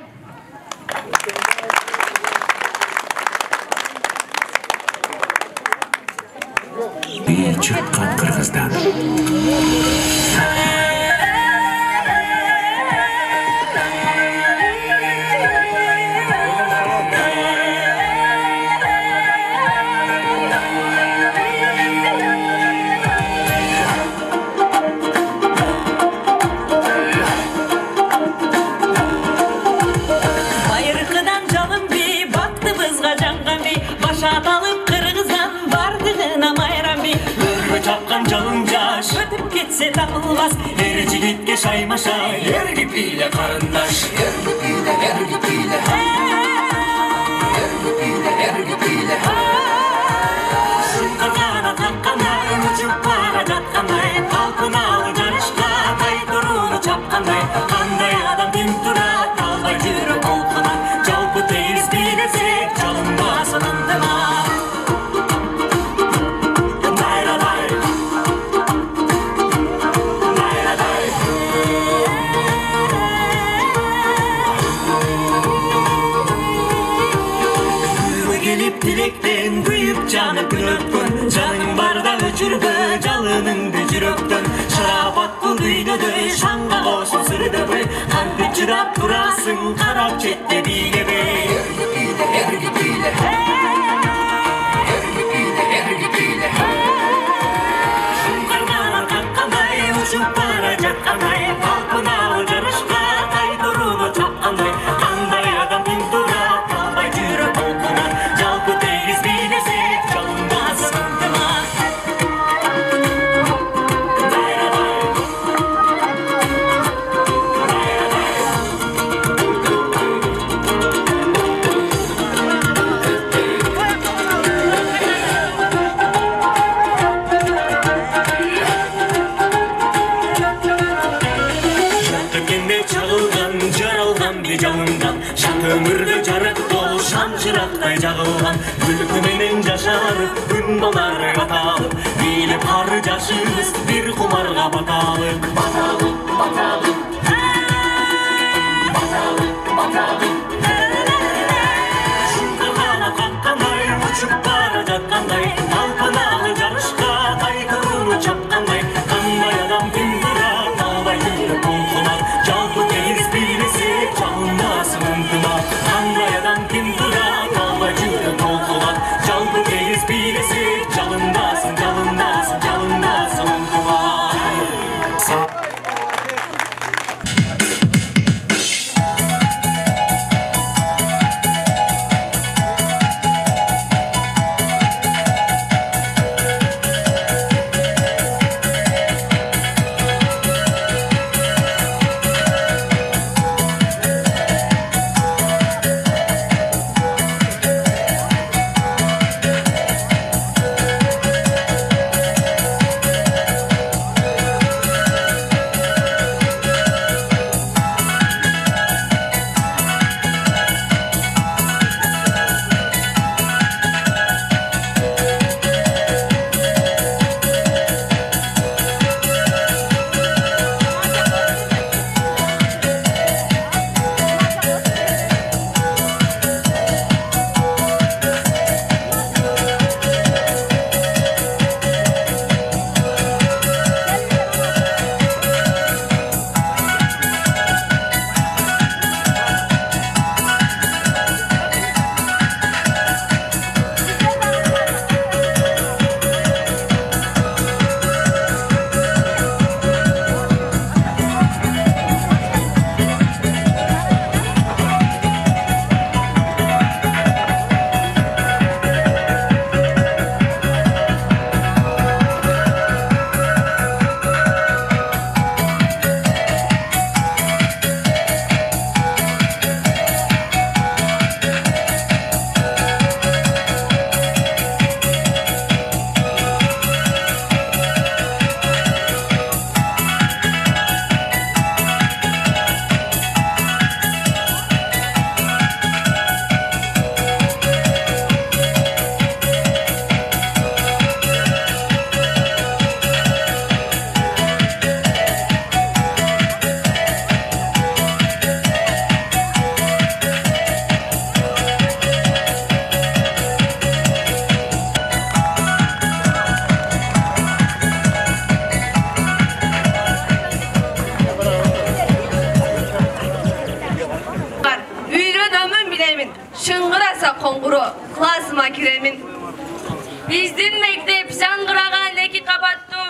батып кетсе табылмас, ер жігітке шаймаша, ерге пиле қарындаш. Ерге пиле, ерге пиле, ерге пиле, ерге пиле. Шыңғырғана таққандай, ұшып бара жатқандай, талпыналы жарышқа тайдыруды чапқандай, қандай адам тым тұрады, қалбай жүріп олқына, жалпы тегіс билесек, жалынбасын ынтыма. Dilekten kuyup canıp gülöpkün, canın barda öçürgü, жалыныңды жүрөктөн. Шарапат бұл үйнөдө, шаңға қошын сырдыбы, қанды чырап турасың, қарап четте бейгебе. Ерге пиле, ерге пиле, ерге пиле, ерге пиле. Шыңғарғанан қаққандай, ұшып бара жатқандай, талпыналы жарышқа тайдыруды чапқандай, қандай адам тым турат, қалбай жүріп олқынан, жалпы тегіс билесек, жалынбасын ынтыма. Шат өмірді жарық бол, шам шырақтай жағылған, күлкі менен жашарып, күн болар баталып, биліп ары жашымыз бір құмарға баталық. Баталық, баталық, баталық, баталық. Шыңғырғана қаққандай, ұшып бара жатқандай, талпыналы жарышқа тайдыруды чапқандай, қандай адам күн тұрар, талбай жүріп олқылар, жалпы тегіс билесек, жалынбасын ынтыма. Қандай адам кім тұрар, талбай жүріп олқылар, жалпы тегіс билесек, жалынбасын, жалынбасын, жалынбасын ынтыма. Шыңғыраса қоңғыры, классыма кіремін. Біздің мектеп жаңғыраған 2 қабатты,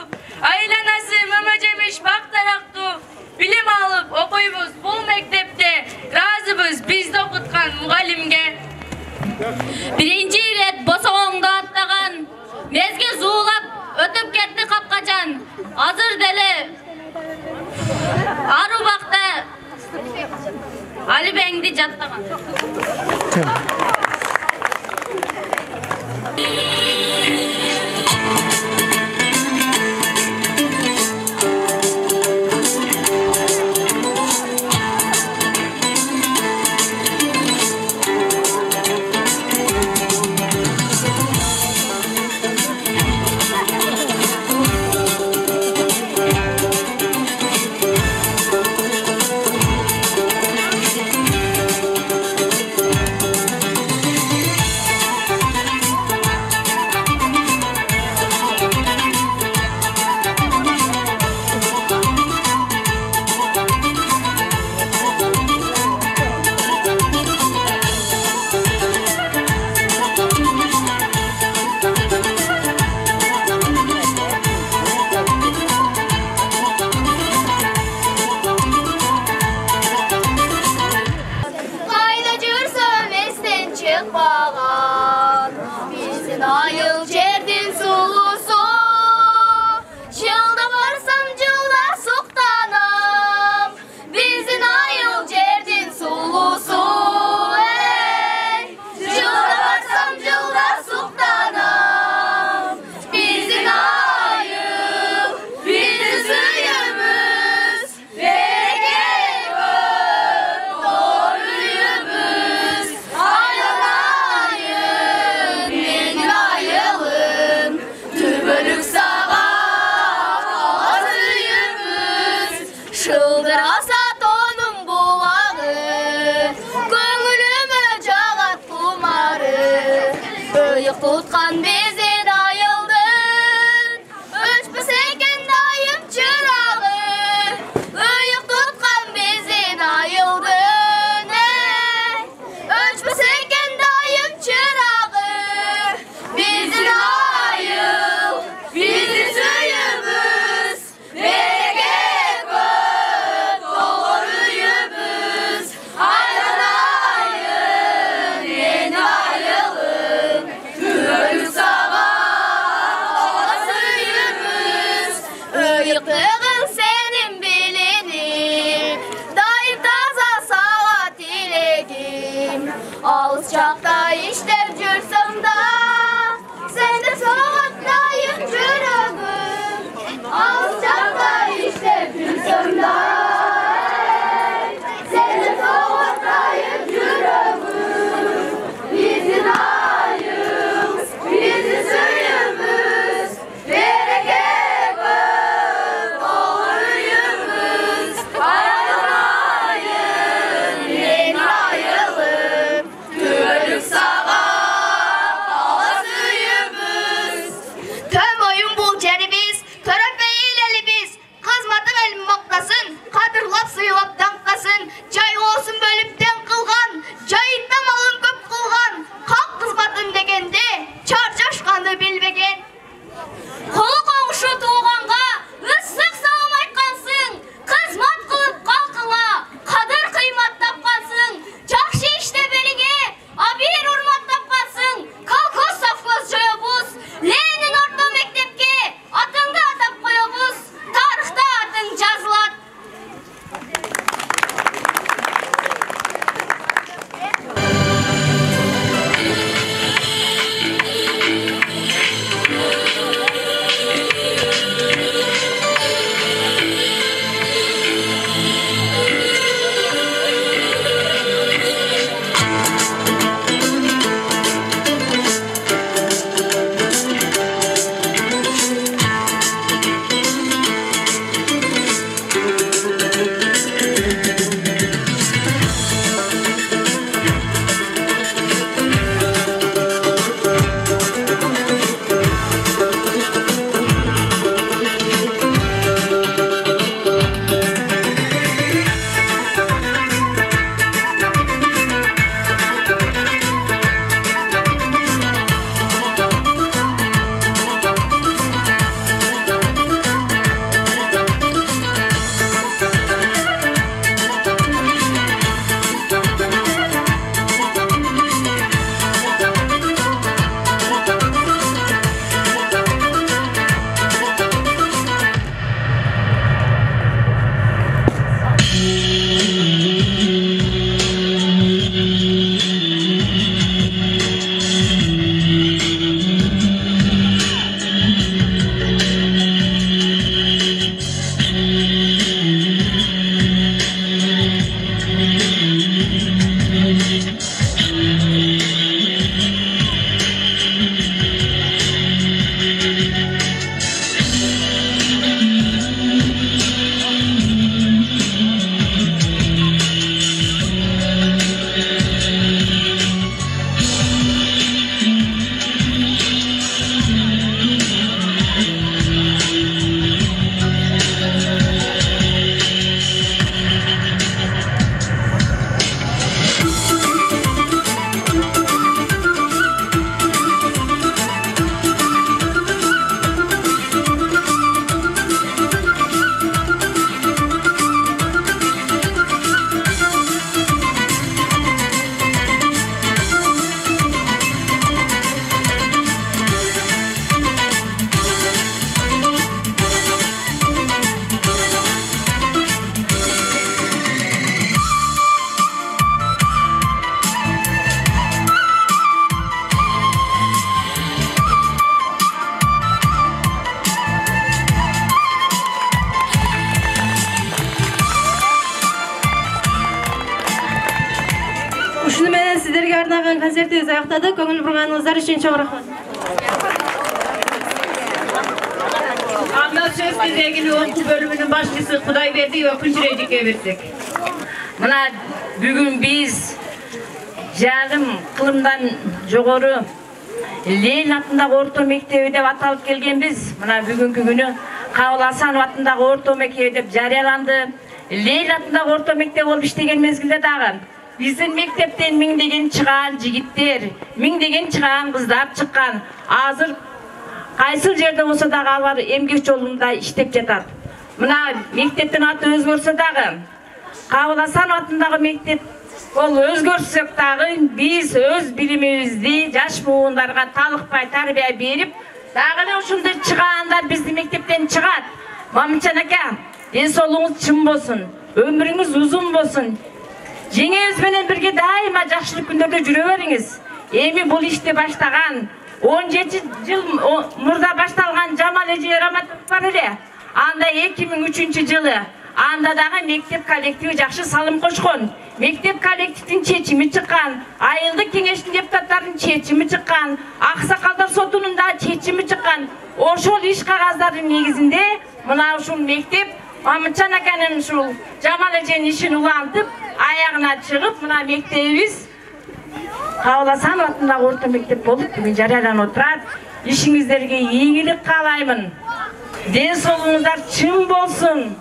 айланасы мөмө жеміш бақтарақту. Білім алып оқойбыз бұл мектепте, разыбыз бізді оқытқан мұғалімге. Birinci rет босоғыңды аттаған, мезге зуылап, өтіп кетті қапқачан. Азыр Arubaqda Ali Bengdi jattagan. арнаган концертибиз аяктады. Көңүл бурганыңыздар үчүн чоң рахмат. Anda söz кезегini оқу бөлімінің басшысы Құдайберді Өкүнчүрөйдүккө берсек. Мына бүгүн биз жагым кылымдан жогору Ленин атындагы орто мектеби деп аталып келгенбиз. Мына бүгүнкү күнү Кабыл Асанов атындагы орто мектеби деп жарыяланды. Ленин атындагы орто мектеп болуп иштеген мезгилде дагы биздин мектептен миңдеген чыгаан жигиттер, миңдеген чыгаан кыздар чыккан. Азыр кайсыл жерде болсо дагы алар эмгек жолунда иштеп жатат. Мына мектептин аты өзгөрсө дагы Кабыл Асанов атындагы мектеп ол өзгөрсөк дагы биз өз билимибизди жаш буундарга талыкпай тарбия берип, дагы эле ушундай чыгаандар биздин мектептен чыгат. Мамытжан ака, ден соолугуңуз чың болсун, өмүрүңүз узун болсун. Жеңеңиз менен бирге дайыма жакшылык күндөрдө жүрө бериңиз. Эми бул ишти баштаган 17 жыл мурда башталган Жамал эже Раматов бар эле. Анда 2003 жылы анда дагы мектеп коллективи жакшы салым кошкон. Мектеп коллективдин чечими чыккан, айылдык кеңештин депутаттарынын чечими чыккан, аксакалдар сотунун да чечими чыккан. Ошол иш кагаздардын негизинде мына ушул мектеп Мамытжан аканын ушул Жамал эженин ишин улантып, аягына чыгып, мына мектебибиз Кабыл Асанов атындагы орто мектеп болуп бүгүн жарыяланып отурат. Ишиңиздерге ийгилик каалаймын. Ден соолугуңуздар чың болсун.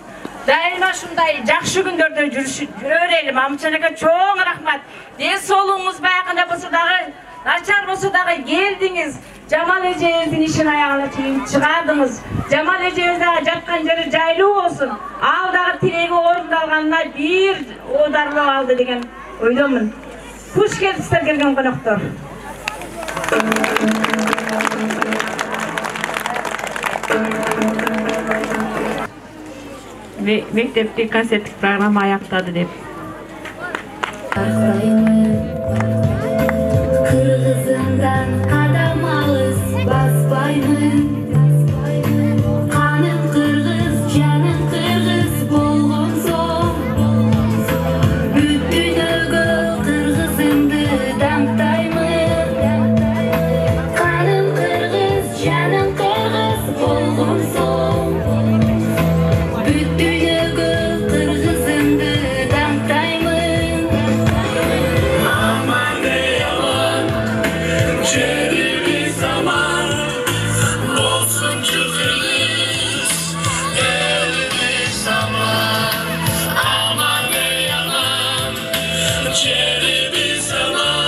Дайыма ушундай жакшы күндөрдө жүрө берели. Мамытжан ака чоң рахмат. Ден соолугуңуз баягында болсо дагы, начар болсо дагы келдиңиз. Жамал эжебиздин ишин аягына чейин чыгардыңыз. Жамал эжебиз дагы жаткан жери жайлуу болсун. Ал дагы тилеги орундалганына бир оодарлоо алды деген ойломун. Kuş gelipsizler gelgen konoktор. Mektepte konsertlik programma ayaktады деп. Kırgızından kadam alız basbaymın. Kanım kırgız, canım kırgız bolğon soň. Bütünögö kırgızımdı damtaymın. Kanım kırgız, canım kırgız bolğon soň. Bütünögö kırgızımdı damtaymın. Aman ey aman, şerimiz aman. Olsuncu kırgız, elimiz aman. Aman ey aman, şerimiz aman.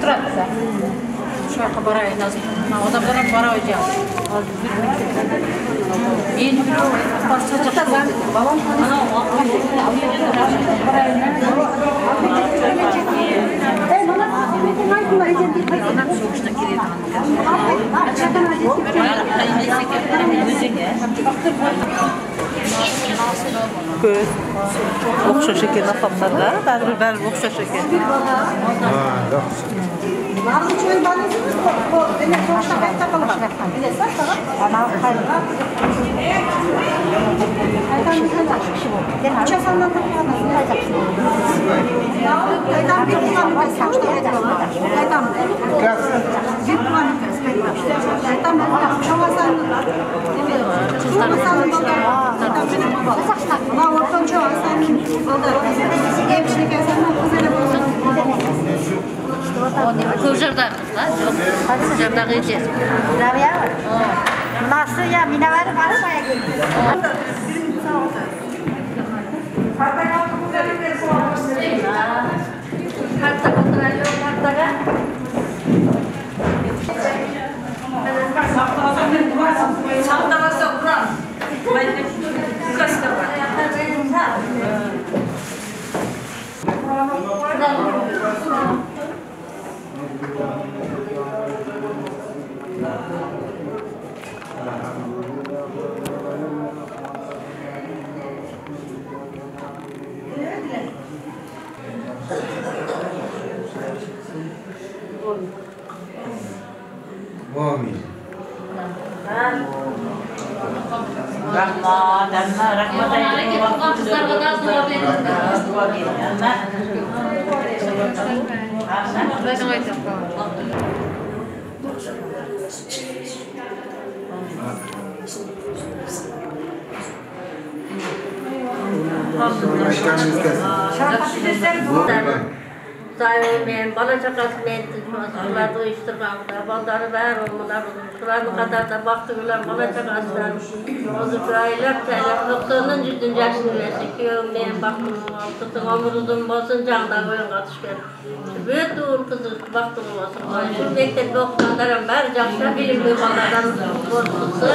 Тұрады. Şu жаққа барайын азыр. Адамдар бара өйдем. Мен біреу басқа жақта балам көз оқшаш екен апамдарда бәрі оқшаш екен. Kıvırcırda kızlar, yok. Kıvırcırda geçeceğiz. Nasıl ya, minaları karışmaya geliyor. Kartta kontrolü, kartta. Sağda buran. Kaçta var? Rahmat, rahmat aytып Туған қыздарға да дуа Sayılmayan, bala çakasымен çocuklarda uyuşturmaqda, balları bär olmalar, şuların qadarda baktı gülen bala çakasılar, ozup aylap çaylap, 90-100 yaşını verse, köyümden baktım, tutun omurudum olsun, candan oyunğa düşken. Büyük uğur kızı baktım olsun, şu mektepte okutanlarım bär, жақша bilimli ballardan korkutsa.